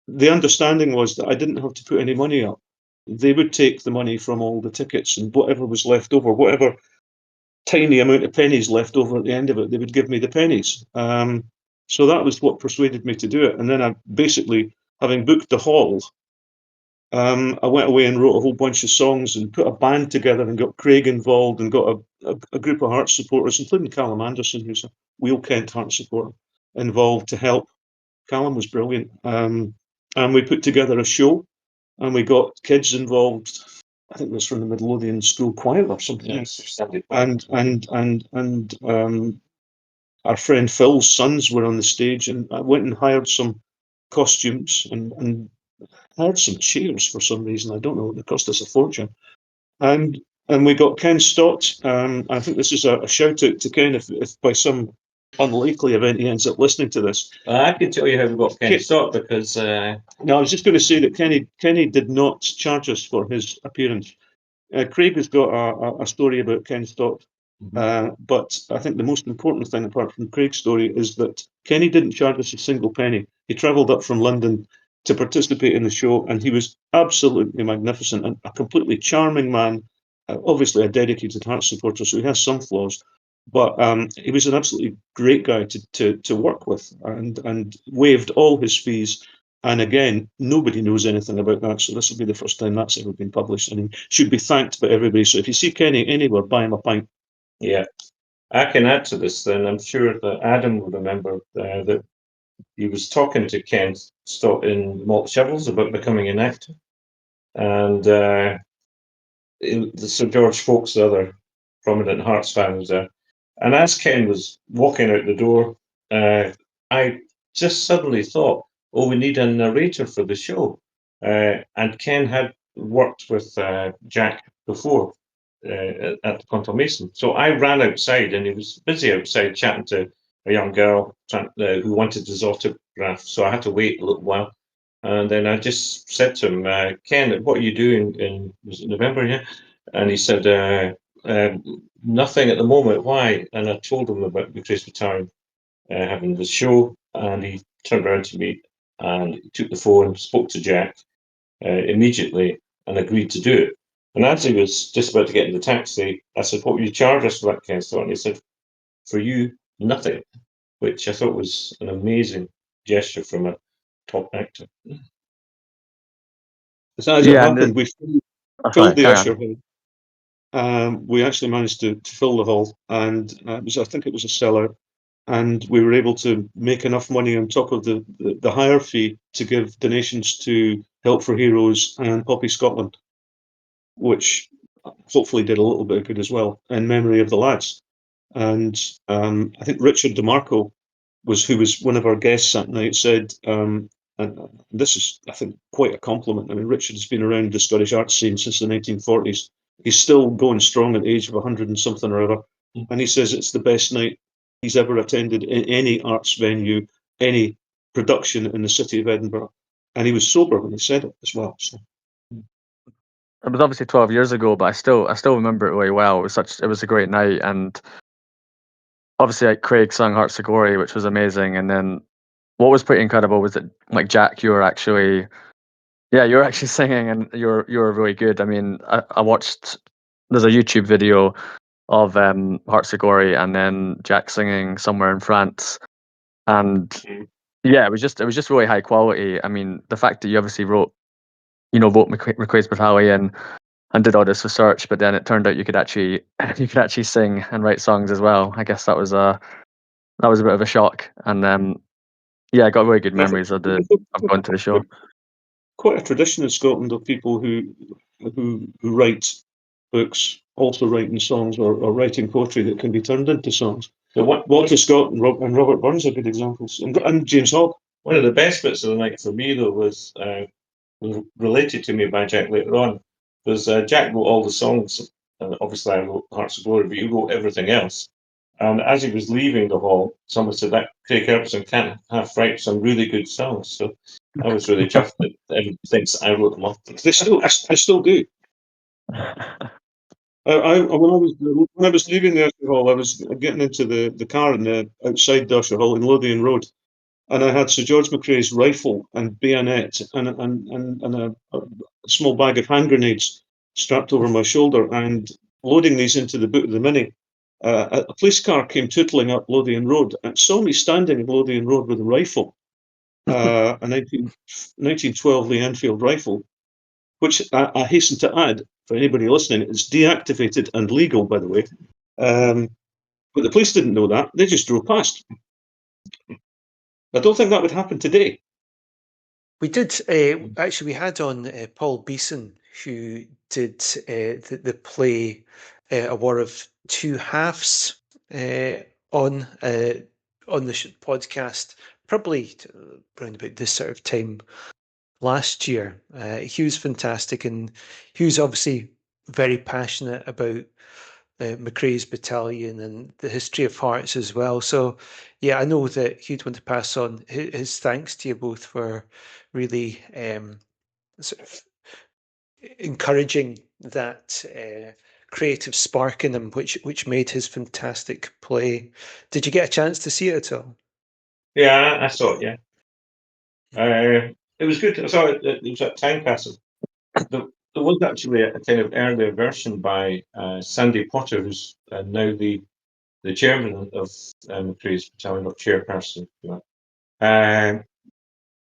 the understanding was that I didn't have to put any money up. They would take the money from all the tickets, and whatever was left over, whatever tiny amount of pennies left over at the end of it, they would give me the pennies. So that was what persuaded me to do it. And then I basically, having booked the hall, I went away and wrote a whole bunch of songs and put a band together and got Craig involved and got a group of Hearts supporters, including Callum Anderson, who's a Wheel Kent Hearts supporter, involved to help. Callum was brilliant. And we put together a show, and we got kids involved. I think it was from the Midlothian School Choir or something. Yes, And our friend Phil's sons were on the stage, and I went and hired some costumes and hired some chairs for some reason. I don't know. It cost us a fortune. And we got Ken Stott. I think this is a shout out to Ken if by some unlikely event he ends up listening to this. I can tell you how we got Ken Stott, because No, I was just going to say that Kenny did not charge us for his appearance. Craig has got a story about Ken Stott, but I think the most important thing, apart from Craig's story, is that Kenny didn't charge us a single penny. He travelled up from London to participate in the show, and he was absolutely magnificent and a completely charming man. Obviously, a dedicated Hearts supporter, so he has some flaws, but he was an absolutely great guy to work with, and waived all his fees. And again, nobody knows anything about that, so this will be the first time that's ever been published, and he should be thanked by everybody. So if you see Kenny anywhere, buy him a pint. yeah, I can add to this. Then I'm sure that Adam will remember that he was talking to Ken Stott in Malt Shovels about becoming an actor, and Sir George Folks, the other prominent Hearts fan, was there. And as Ken was walking out the door, I just suddenly thought, oh, we need a narrator for the show. And Ken had worked with Jack before at the Contal Mason. So I ran outside, and he was busy outside chatting to a young girl who wanted his autograph. So I had to wait a little while. And then I just said to him, Ken, what are you doing in, was it November? Yeah. And he said, nothing at the moment. Why? And I told him about McCrae's Battalion having the show, and he turned around to me and he took the phone, spoke to Jack immediately, and agreed to do it. And as he was just about to get in the taxi, I said, what will you charge us for that, Ken Stott? And he said, for you, nothing, which I thought was an amazing gesture from a top actor. So as it happened, we filled the Usher Hall. We actually managed to fill the hall, and I think it was a sellout. and we were able to make enough money on top of the hire fee to give donations to Help for Heroes and Poppy Scotland, which hopefully did a little bit of good as well in memory of the lads. And I think Richard DeMarco who was one of our guests that night, said, and this is, I think, quite a compliment. I mean, Richard has been around the Scottish arts scene since the 1940s. He's still going strong at the age of 100 and something or other. And he says it's the best night he's ever attended in any arts venue, any production in the city of Edinburgh. And he was sober when he said it as well. So. It was obviously 12 years ago, but I still remember it really well. It was a great night, and obviously like Craig sung Hearts of Glory, which was amazing. And then what was pretty incredible was that like Jack, you were actually singing, and you were really good. I mean, I watched, there's a YouTube video of Hearts of Glory and then Jack singing Somewhere in France, and yeah, it was just really high quality. I mean, the fact that you obviously wrote McCrae's Battalion and did all this research, but then it turned out you could actually sing and write songs as well. I guess that was a bit of a shock, and I got really good memories of going to the show. Quite a tradition in Scotland of people who write books, also writing songs or writing poetry that can be turned into songs. So Walter Scott and Robert Burns are good examples, and James Hogg. One of the best bits of the night for me, though, was related to me by Jack later on, was Jack wrote all the songs, and obviously I wrote Hearts of Glory, but he wrote everything else. And as he was leaving the hall, someone said that Craig Herbertson can't write some really good songs. So I was really chuffed that everyone thinks I wrote them all. I still do. When I was leaving the Usher Hall, I was getting into the car outside the Usher Hall in Lothian Road, and I had Sir George McCrae's rifle and bayonet and a small bag of hand grenades strapped over my shoulder, and loading these into the boot of the Mini. A police car came tootling up Lothian Road and saw me standing in Lothian Road with a rifle, a 1912 Lee Enfield rifle, which I hasten to add, for anybody listening, is deactivated and legal, by the way. But the police didn't know that. They just drove past. I don't think that would happen today. We did, actually, we had on Paul Beeson, who did the play A War of Two Halves on the podcast, probably around about this sort of time last year. He was fantastic, and he was obviously very passionate about McCrae's Battalion and the history of Hearts as well. So, yeah, I know that he'd want to pass on his thanks to you both for really sort of encouraging that creative spark in him, which made his fantastic play. Did you get a chance to see it at all? Yeah, I saw it. Yeah, it was good. I saw it. It was at Tynecastle. There was actually a kind of earlier version by Sandy Potter, who's now the chairman of McCrae's Battalion, or chairperson,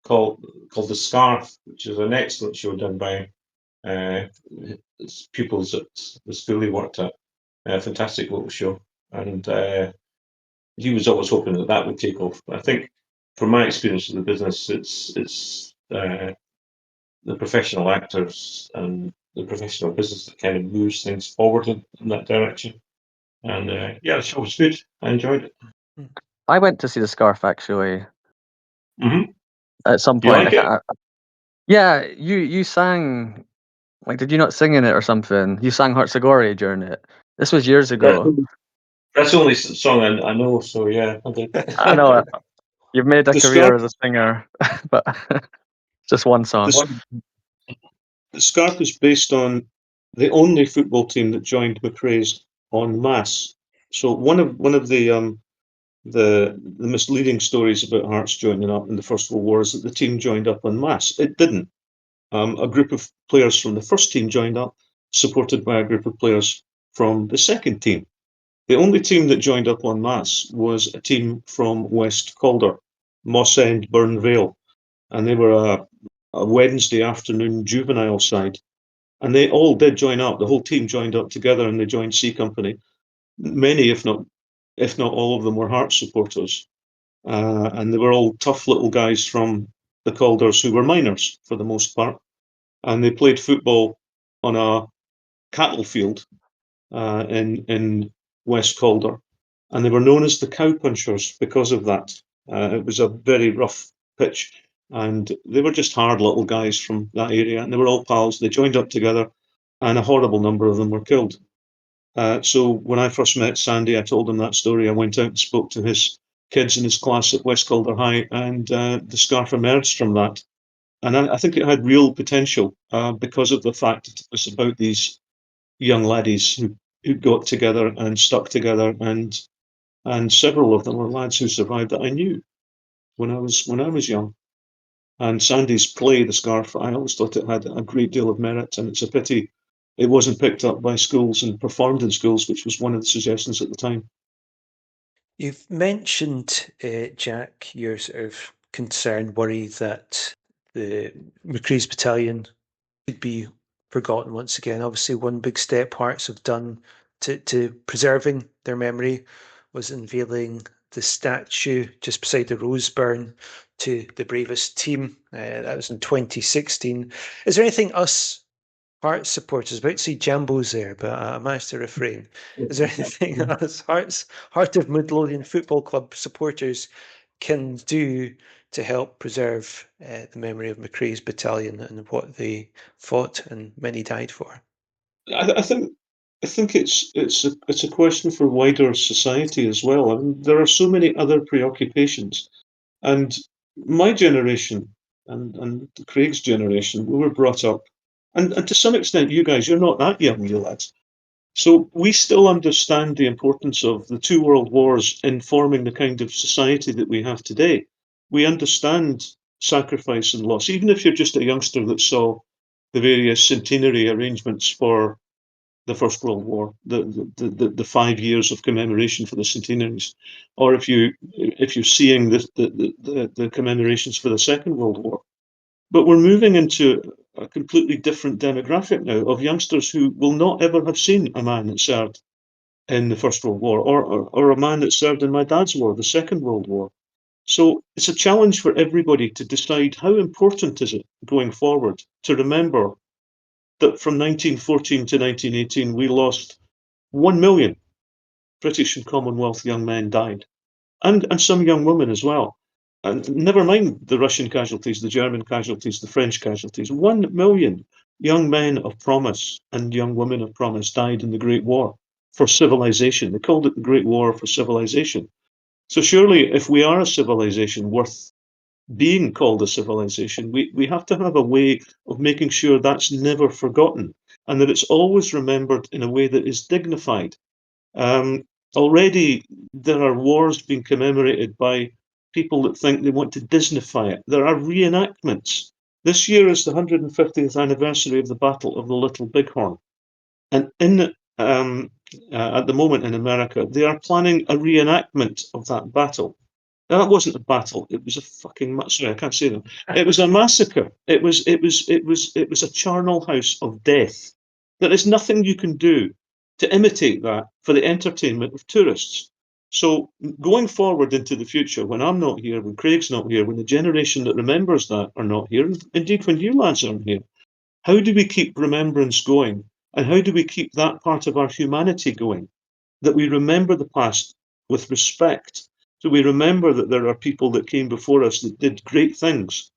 called The Scarf, which is an excellent show done by pupils that the school he worked at. A fantastic little show, and he was always hoping that would take off. But I think, from my experience of the business, it's the professional actors and the professional business that kind of moves things forward in that direction. And the show was good. I enjoyed it. I went to see The Scarf actually. Mm-hmm. At some You point. like it? Yeah, you sang. Like, did you not sing in it or something? You sang Hearts of Glory during it. This was years ago. That's the only song I know. So yeah, I did. I know it. You've made a The career Scarf- as a singer, but just one song. The Scarf is based on the only football team that joined McCrae's en masse. So one of the misleading stories about Hearts joining up in the First World War is that the team joined up en masse. It didn't. A group of players from the first team joined up, supported by a group of players from the second team. The only team that joined up en masse was a team from West Calder, Moss End, Burn Vale, and they were a Wednesday afternoon juvenile side. And they all did join up. The whole team joined up together, and they joined C Company. Many, if not if not all of them, were Hearts supporters. And they were all tough little guys from the Calders who were miners for the most part. And they played football on a cattle field in West Calder. And they were known as the Cowpunchers because of that. It was a very rough pitch. And they were just hard little guys from that area. And they were all pals. They joined up together. And a horrible number of them were killed. So when I first met Sandy, I told him that story. I went out and spoke to his kids in his class at West Calder High, and the scarf emerged from that. And I think it had real potential because of the fact that it was about these young laddies who got together and stuck together, and several of them were lads who survived that I knew when I was young. And Sandy's play, The Scarf, I always thought it had a great deal of merit, and it's a pity it wasn't picked up by schools and performed in schools, which was one of the suggestions at the time. You've mentioned, Jack, your sort of concern, worry that the McCrae's Battalion could be forgotten once again. Obviously, one big step Hearts have done to preserving their memory was unveiling the statue just beside the Roseburn to the bravest team. That was in 2016. Is there anything us Hearts supporters, about to see Jambos there, but I managed to refrain. Is there anything us Heart of Midlothian Football Club supporters can do to help preserve the memory of McCrae's Battalion and what they fought and many died for? I think it's a question for wider society as well. I mean, there are so many other preoccupations, and my generation and Craig's generation, we were brought up, and to some extent, you guys, you're not that young, you lads. So we still understand the importance of the two world wars in forming the kind of society that we have today. We understand sacrifice and loss, even if you're just a youngster that saw the various centenary arrangements for the First World War, the 5 years of commemoration for the centenaries, or if you're seeing the commemorations for the Second World War. But we're moving into a completely different demographic now of youngsters who will not ever have seen a man that served in the First World War, or a man that served in my dad's war, the Second World War. So it's a challenge for everybody to decide how important is it going forward to remember that from 1914 to 1918 we lost 1 million British and Commonwealth young men died, and some young women as well. And never mind the Russian casualties, the German casualties, the French casualties. 1 million young men of promise and young women of promise died in the Great War for civilization. They called it the Great War for civilization. So surely, if we are a civilization worth being called a civilization, we have to have a way of making sure that's never forgotten and that it's always remembered in a way that is dignified. Already there are wars being commemorated by people that think they want to Disneyfy it. There are reenactments. This year is the 150th anniversary of the Battle of the Little Bighorn. And at the moment in America, they are planning a reenactment of that battle. Now, that wasn't a battle. It was a fucking sorry, I can't say that. It was a massacre. It was a charnel house of death. There is nothing you can do to imitate that for the entertainment of tourists. So going forward into the future, when I'm not here, when Craig's not here, when the generation that remembers that are not here, and indeed when you lads aren't here, how do we keep remembrance going? And how do we keep that part of our humanity going? That we remember the past with respect. So we remember that there are people that came before us that did great things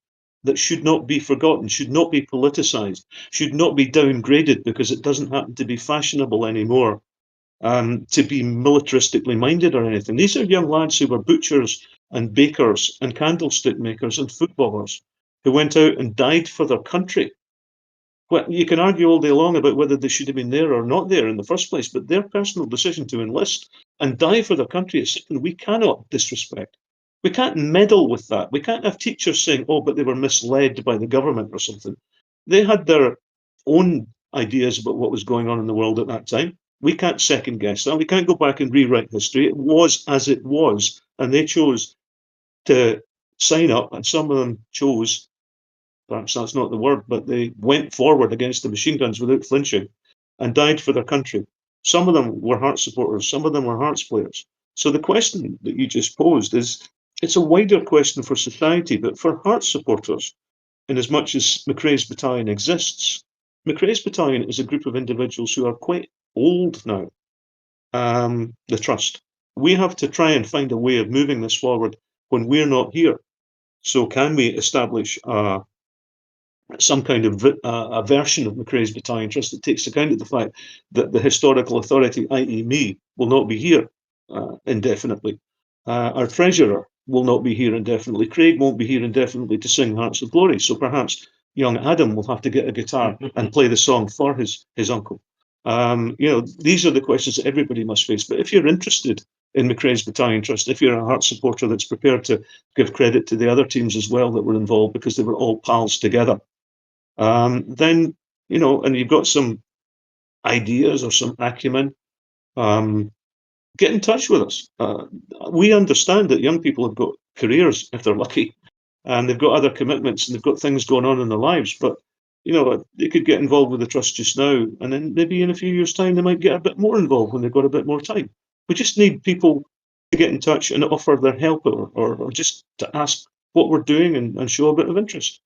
that should not be forgotten, should not be politicized, should not be downgraded because it doesn't happen to be fashionable anymore to be militaristically minded or anything. These are young lads who were butchers and bakers and candlestick makers and footballers who went out and died for their country. Well, you can argue all day long about whether they should have been there or not there in the first place, but their personal decision to enlist and die for their country is something we cannot disrespect. We can't meddle with that. We can't have teachers saying, oh, but they were misled by the government or something. They had their own ideas about what was going on in the world at that time. We can't second guess that. We can't go back and rewrite history. It was as it was, and they chose to sign up, and some of them chose, perhaps that's not the word, but they went forward against the machine guns without flinching and died for their country. Some of them were Hearts supporters, some of them were Hearts players. So the question that you just posed it's a wider question for society, but for Hearts supporters, in as much as McCrae's Battalion exists, McCrae's Battalion is a group of individuals who are quite old now. The Trust. We have to try and find a way of moving this forward when we're not here. So can we establish some kind of a version of McCrae's Battalion Trust that takes account of the fact that the historical authority, i.e. me, will not be here indefinitely. Our treasurer will not be here indefinitely. Craig won't be here indefinitely to sing Hearts of Glory. So perhaps young Adam will have to get a guitar and play the song for his uncle. These are the questions that everybody must face. But if you're interested in McCrae's Battalion Trust, if you're a Hearts supporter that's prepared to give credit to the other teams as well that were involved because they were all pals together, then, and you've got some ideas or some acumen, get in touch with us. We understand that young people have got careers, if they're lucky, and they've got other commitments and they've got things going on in their lives, but they could get involved with the Trust just now, and then maybe in a few years' time they might get a bit more involved when they've got a bit more time. We just need people to get in touch and offer their help or just to ask what we're doing and show a bit of interest.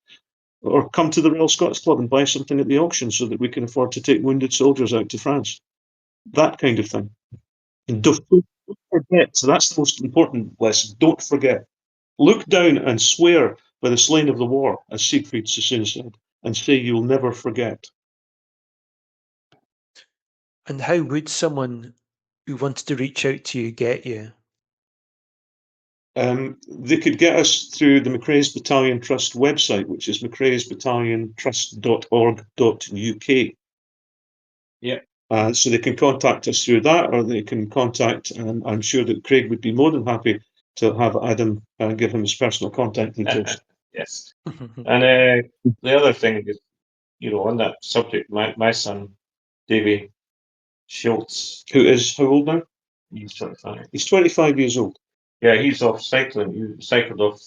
Or come to the Royal Scots Club and buy something at the auction so that we can afford to take wounded soldiers out to France. That kind of thing. And don't forget, so that's the most important lesson, don't forget. Look down and swear by the slain of the war, as Siegfried Sassoon said, and say you'll never forget. And how would someone who wanted to reach out to you get you? They could get us through the McCrae's Battalion Trust website, which is mccraesbattaliontrust.org.uk. Yeah. So they can contact us through that, or they can contact, I'm sure that Craig would be more than happy to have Adam give him his personal contact details. Yes. And the other thing is, on that subject, my son, Davy Schultz, Who is how old now? he's 25. He's 25 years old. Yeah, he's off cycling. He cycled off,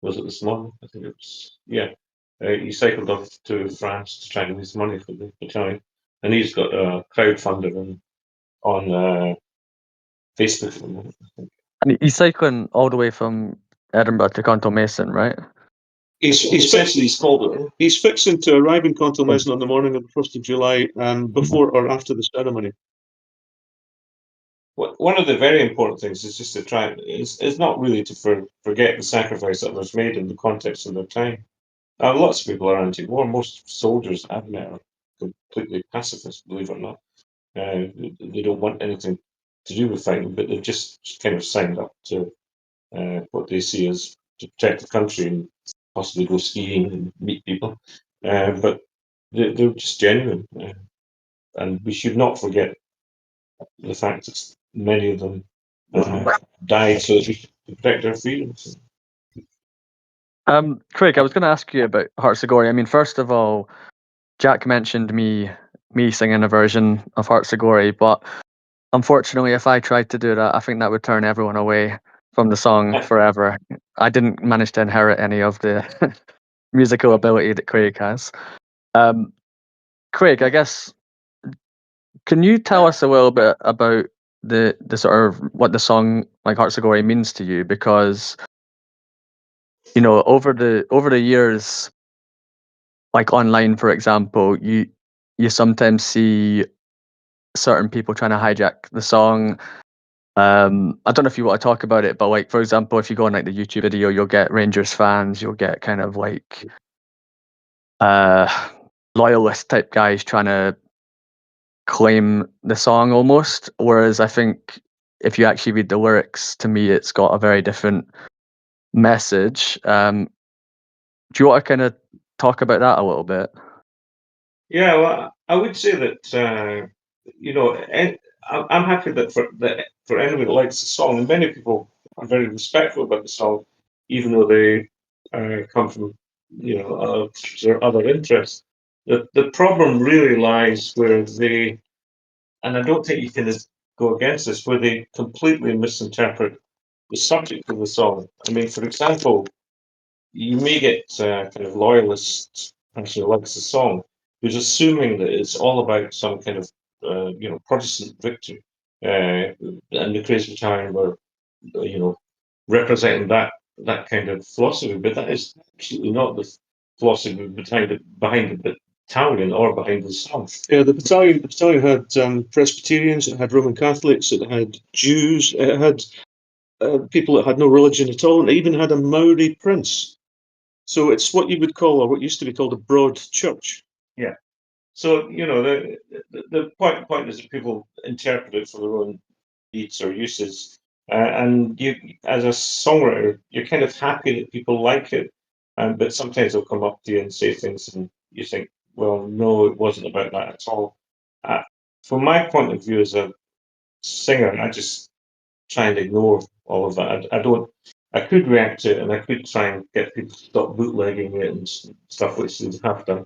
was it this morning? I think it was, yeah. He cycled off to France to try and raise money for the battalion. And he's got a crowdfunder on Facebook at the moment, I think. And he's cycling all the way from Edinburgh to Conto Mason, right? He's fixing to arrive in Conto Mason on the morning of the 1st of July, before or after the ceremony. One of the very important things is just to try, is not really to forget the sacrifice that was made in the context of their time. Lots of people are anti-war. Most soldiers I've met are completely pacifist, believe it or not. They don't want anything to do with fighting, but they've just kind of signed up to what they see as to protect the country and possibly go skiing and meet people. But they're just genuine. And we should not forget the fact that many of them died so that we could protect our freedoms. Craig, I was going to ask you about Hearts of Glory. I mean, first of all, Jack mentioned me singing a version of Hearts of Glory, but unfortunately, if I tried to do that, I think that would turn everyone away from the song forever. I didn't manage to inherit any of the musical ability that Craig has. Craig, I guess, can you tell us a little bit about the sort of what the song like Hearts of Glory means to you? Because over the years, like online, for example, you sometimes see certain people trying to hijack the song. I don't know if you want to talk about it, but like, for example, if you go on like the YouTube video, you'll get Rangers fans, you'll get kind of like loyalist type guys trying to claim the song almost. Whereas I think if you actually read the lyrics, to me, it's got a very different message. Do you want to kind of talk about that a little bit? Yeah, well, I would say that I'm happy that for anybody that likes the song, and many people are very respectful about the song, even though they come from their other interests. The problem really lies where they, and I don't think you can go against this, where they completely misinterpret the subject of the song. I mean, for example, you may get kind of loyalist person who likes the song who's assuming that it's all about some kind of Protestant victory, and McCrae's Battalion were, representing that kind of philosophy. But that is absolutely not the philosophy behind the battalion or behind the song. Yeah, the battalion had Presbyterians, it had Roman Catholics, it had Jews, it had people that had no religion at all, and it even had a Maori prince. So it's what you would call, or what used to be called, a broad church. Yeah. So the point is that people interpret it for their own needs or uses, and you, as a songwriter, you're kind of happy that people like it, but sometimes they'll come up to you and say things, and you think, well, no, it wasn't about that at all. From my point of view as a singer, I just try and ignore all of that. I don't. I could react to it, and I could try and get people to stop bootlegging it and stuff, which they have done.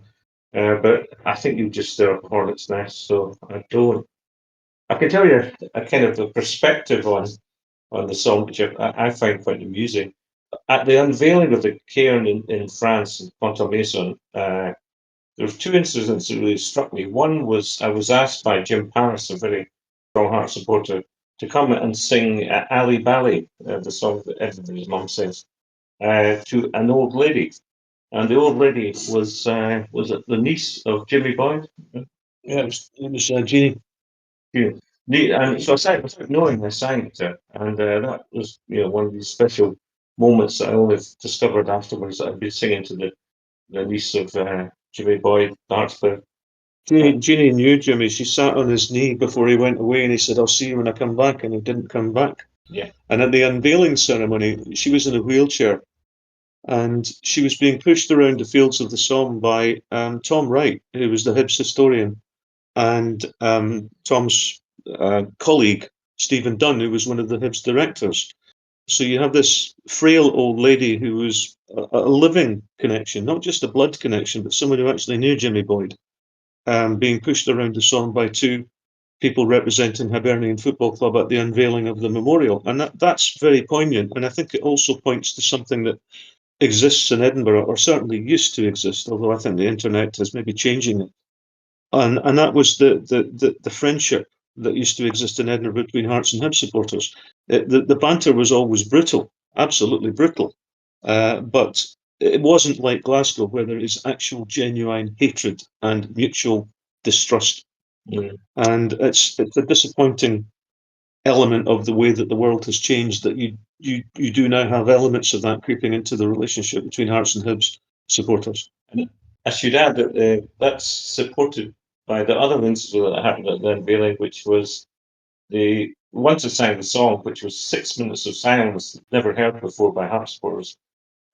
But I think you just stir up a hornet's nest, so I don't. I can tell you a kind of a perspective on the song, which I find quite amusing. At the unveiling of the cairn in France, in Pont-à-Mousson, there were two incidents that really struck me. One was I was asked by Jim Paris, a very strong heart supporter, to come and sing Ali Bali, the song that everybody's mum sings, to an old lady. And the old lady was it the niece of Jimmy Boyd? Yeah, it was Jeannie. Yeah. And so I sang without knowing, I sang it to her, and that was one of these special moments that I only discovered afterwards, that I'd been singing to the niece of Jimmy Boyd, the harp player. Jeannie knew Jimmy. She sat on his knee before he went away, and he said, "I'll see you when I come back," and he didn't come back. Yeah. And at the unveiling ceremony, she was in a wheelchair, and she was being pushed around the fields of the Somme by Tom Wright, who was the Hibs historian, and Tom's colleague, Stephen Dunn, who was one of the Hibs directors. So you have this frail old lady who was a living connection, not just a blood connection, but someone who actually knew Jimmy Boyd, being pushed around the Somme by two people representing Hibernian Football Club at the unveiling of the memorial. And that's very poignant. And I think it also points to something that exists in Edinburgh, or certainly used to exist, although I think the internet is maybe changing it. And that was the friendship that used to exist in Edinburgh between Hearts and Hibs supporters. The banter was always brutal, absolutely brutal, but it wasn't like Glasgow, where there is actual genuine hatred and mutual distrust. Mm. And it's a disappointing element of the way that the world has changed, that you do now have elements of that creeping into the relationship between Hearts and Hibs supporters. I should add that that's supported by the other incident that happened at the unveiling, which was the once I sang the song, which was 6 minutes of silence never heard before by Hearts supporters,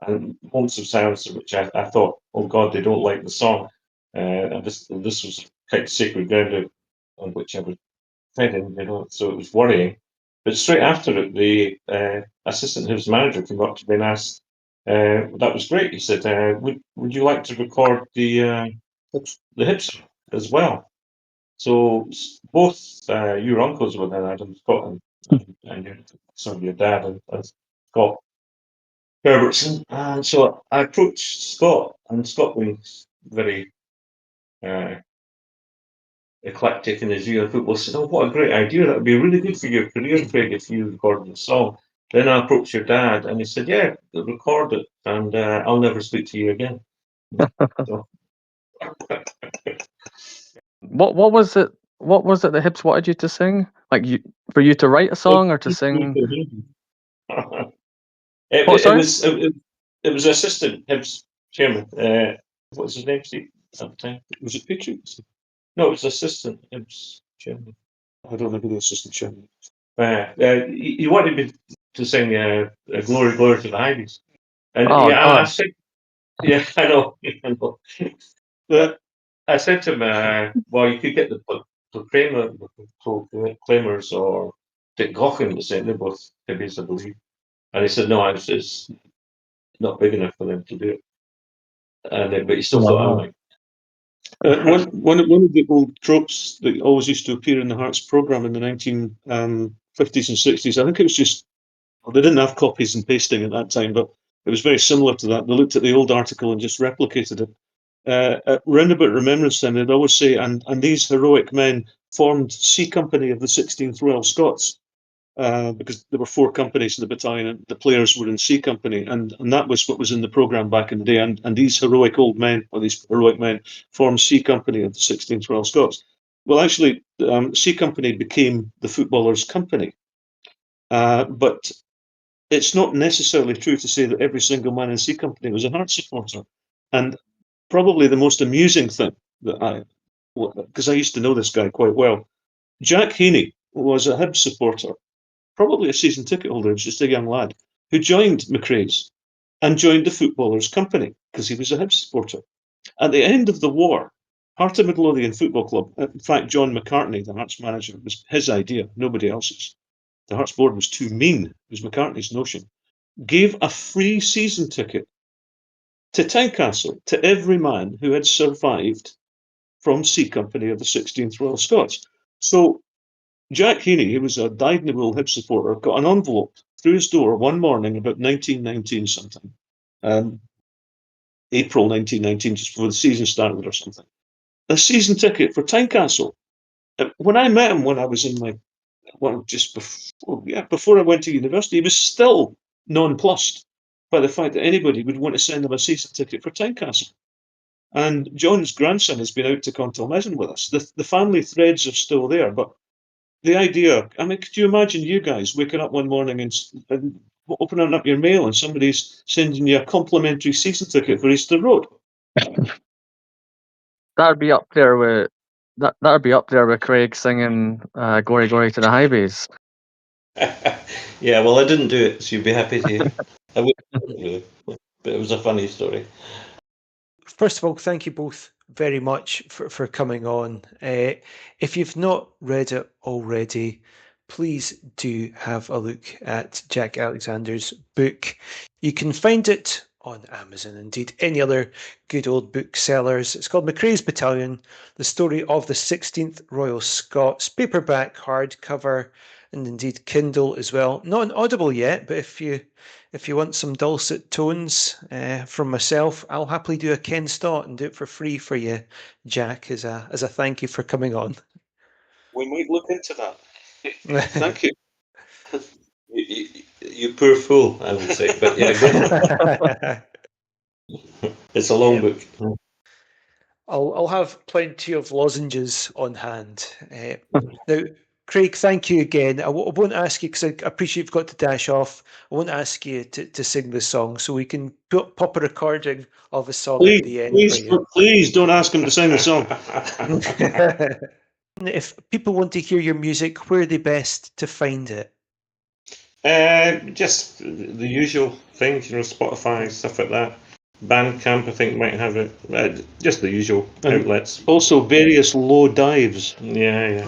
and moments of silence in which I thought, oh God, they don't like the song. And this was quite sacred ground on which I was treading, so it was worrying. But straight after it, the assistant Hibs manager came up to me and asked, that was great. He said, would you like to record the Hibs as well? So both your uncles were there, Adam, Scott, and your dad and Scott Herbertson. And so I approached Scott, and Scott was very eclectic in his view of football, said, "Oh, what a great idea! That would be really good for your career, Craig, if you recorded a song." Then I approached your dad, and he said, "Yeah, record it, and I'll never speak to you again." So, What was it? What was it the Hibs wanted you to sing? Like for you to write a song or to sing? It was assistant Hibs chairman. What was his name, Steve, at the time? Was it Petrie? No, it was assistant Hibs chairman. I don't know who the assistant chairman is. He wanted me to sing "Glory, Glory to the Highways," and I said, "Yeah, I know." But I said to him, "Well, you could get the Proclaimers or Dick Gaughan to sing. They're both Hibbies, I believe." And he said, "No, it's not big enough for them to do it." And but he still thought, "Oh, like." One of the old tropes that always used to appear in the Hearts programme in the 1950s and 60s, I think it was just, well, they didn't have copies and pasting at that time, but it was very similar to that. They looked at the old article and just replicated it. Round about Remembrance Time, they'd always say, and these heroic men formed C Company of the 16th Royal Scots, because there were 4 companies in the battalion, and the players were in C Company, and that was what was in the programme back in the day. And these heroic old men, or these heroic men, formed C Company of the 16th Royal Scots. Well, actually, C Company became the Footballers' Company. But it's not necessarily true to say that every single man in C Company was a Hearts supporter. And probably the most amusing thing that because I used to know this guy quite well, Jack Heaney was a Hibs supporter, probably a season ticket holder. He was just a young lad who joined McCrae's and joined the Footballers' Company because he was a Hibs supporter. At the end of the war, Heart of Midlothian Football Club, in fact, John McCartney, the Hearts manager, it was his idea, nobody else's. The Hearts board was too mean. It was McCartney's notion. Gave a free season ticket to Tynecastle to every man who had survived from C Company of the 16th Royal Scots. So Jack Heaney, who was a dyed-in-the-wool Hibs supporter, got an envelope through his door one morning about 1919 sometime, April 1919, just before the season started or something. A season ticket for Tynecastle. When I met him when I was in my, just before I went to university, he was still nonplussed by the fact that anybody would want to send him a season ticket for Tynecastle. And John's grandson has been out to Contalmesson with us. The family threads are still there, but the idea, I mean, could you imagine you guys waking up one morning and opening up your mail and somebody's sending you a complimentary season ticket for Easter Road? That'd be up there with Craig singing "Gory Gory to the Highways." Yeah, well, I didn't do it, so you'd be happy to. I would, really, but it was a funny story. First of all, thank you both very much for coming on. If you've not read it already, please do have a look at Jack Alexander's book. You can find it on Amazon, indeed any other good old booksellers. It's called McCrae's Battalion, the story of the 16th Royal Scots, paperback, hardcover, and indeed Kindle as well. Not on Audible yet, but if you want some dulcet tones from myself, I'll happily do a Ken Stott and do it for free for you, Jack, as a thank you for coming on. We might look into that. Thank you. You poor fool, I would say. But yeah, go for it. It's a long book. I'll have plenty of lozenges on hand. Now, Craig, thank you again. I won't ask you, because I appreciate you've got to dash off, I won't ask you to sing the song, so we can pop a recording of a song at the end for you. Please don't ask him to sing the song. If people want to hear your music, where are they best to find it? Just the usual things, Spotify, stuff like that. Bandcamp, I think, might have it. Just the usual outlets. Also, various low dives. Yeah.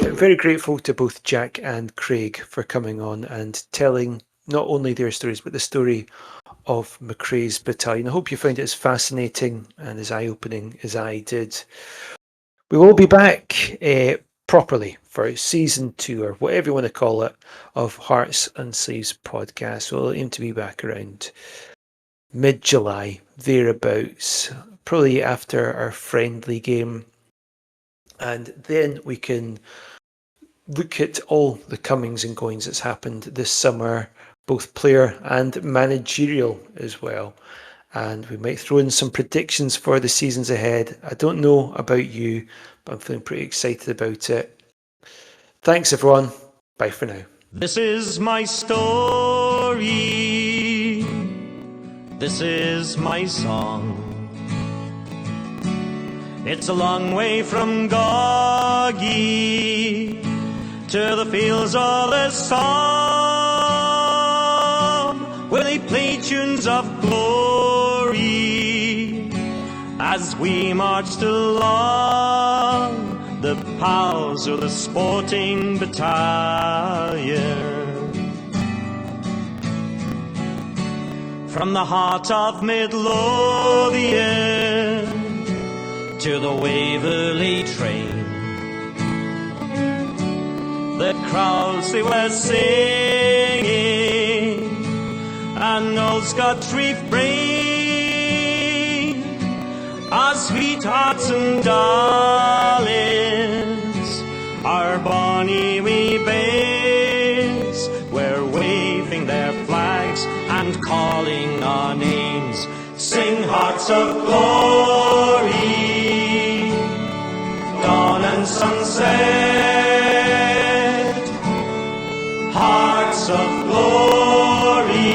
Very grateful to both Jack and Craig for coming on and telling not only their stories, but the story of McCrae's Battalion. I hope you found it as fascinating and as eye-opening as I did. We will be back properly for season 2, or whatever you want to call it, of Hearts and Sleeves podcast. We'll aim to be back around mid-July, thereabouts, probably after our friendly game. And then we can look at all the comings and goings that's happened this summer, both player and managerial as well. And we might throw in some predictions for the seasons ahead. I don't know about you, but I'm feeling pretty excited about it. Thanks, everyone. Bye for now. This is my story. This is my song. It's a long way from Goggy to the fields of the Somme, where they play tunes of glory as we marched along. The pals of the sporting battalion, from the heart of Midlothian to the Waverley train. The crowds, they were singing an old Scotch refrain. our sweethearts and darlings, our bonny wee babes, were waving their flags and calling our names. Sing hearts of glory, dawn and sunset, hearts of glory,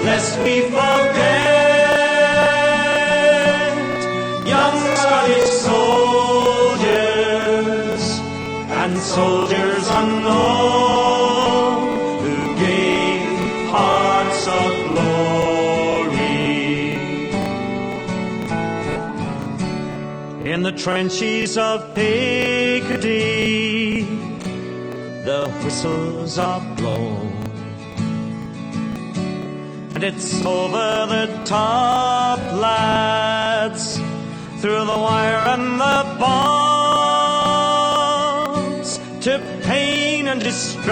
lest we forget young Scottish soldiers and soldiers unknown who gave hearts of glory. In the trenches of Picardy, the whistles are blown, and it's over the top, lads, through the wire and the bombs, to pain and destruction.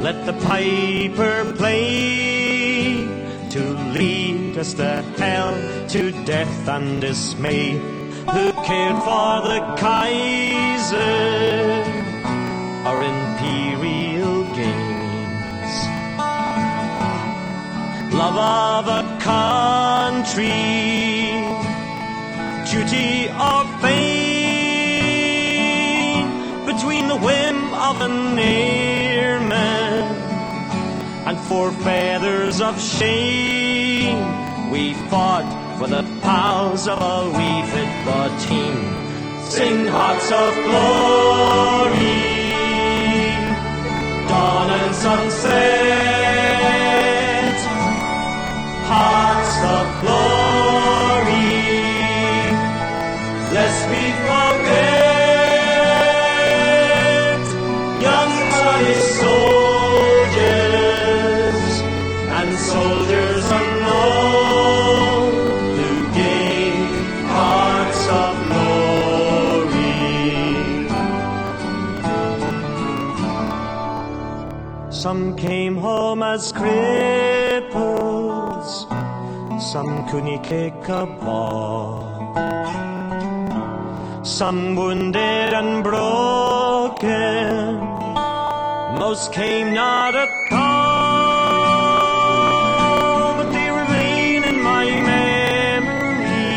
Let the piper play to lead us to hell, to death and dismay. Who cared for the Kaiser or imperial gains? Love of a country, duty or fame, between the whim of an airman and 4 feathers of shame, we fought for the pals of a wee football team. Sing hearts of glory, dawn and sunset, hearts of glory, lest we forget young Scottish soldiers and soldiers unknown who gave hearts of glory. Some came home as cripples, some couldn't kick a ball, some wounded and broken, most came not at all, but they remain in my memory,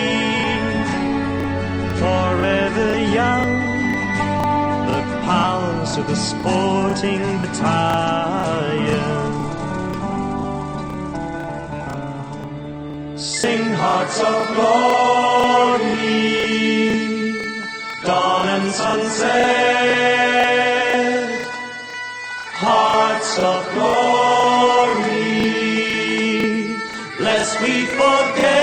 forever young, the pals of the sporting battalion. Sing hearts of glory, dawn and sunset, hearts of glory, lest we forget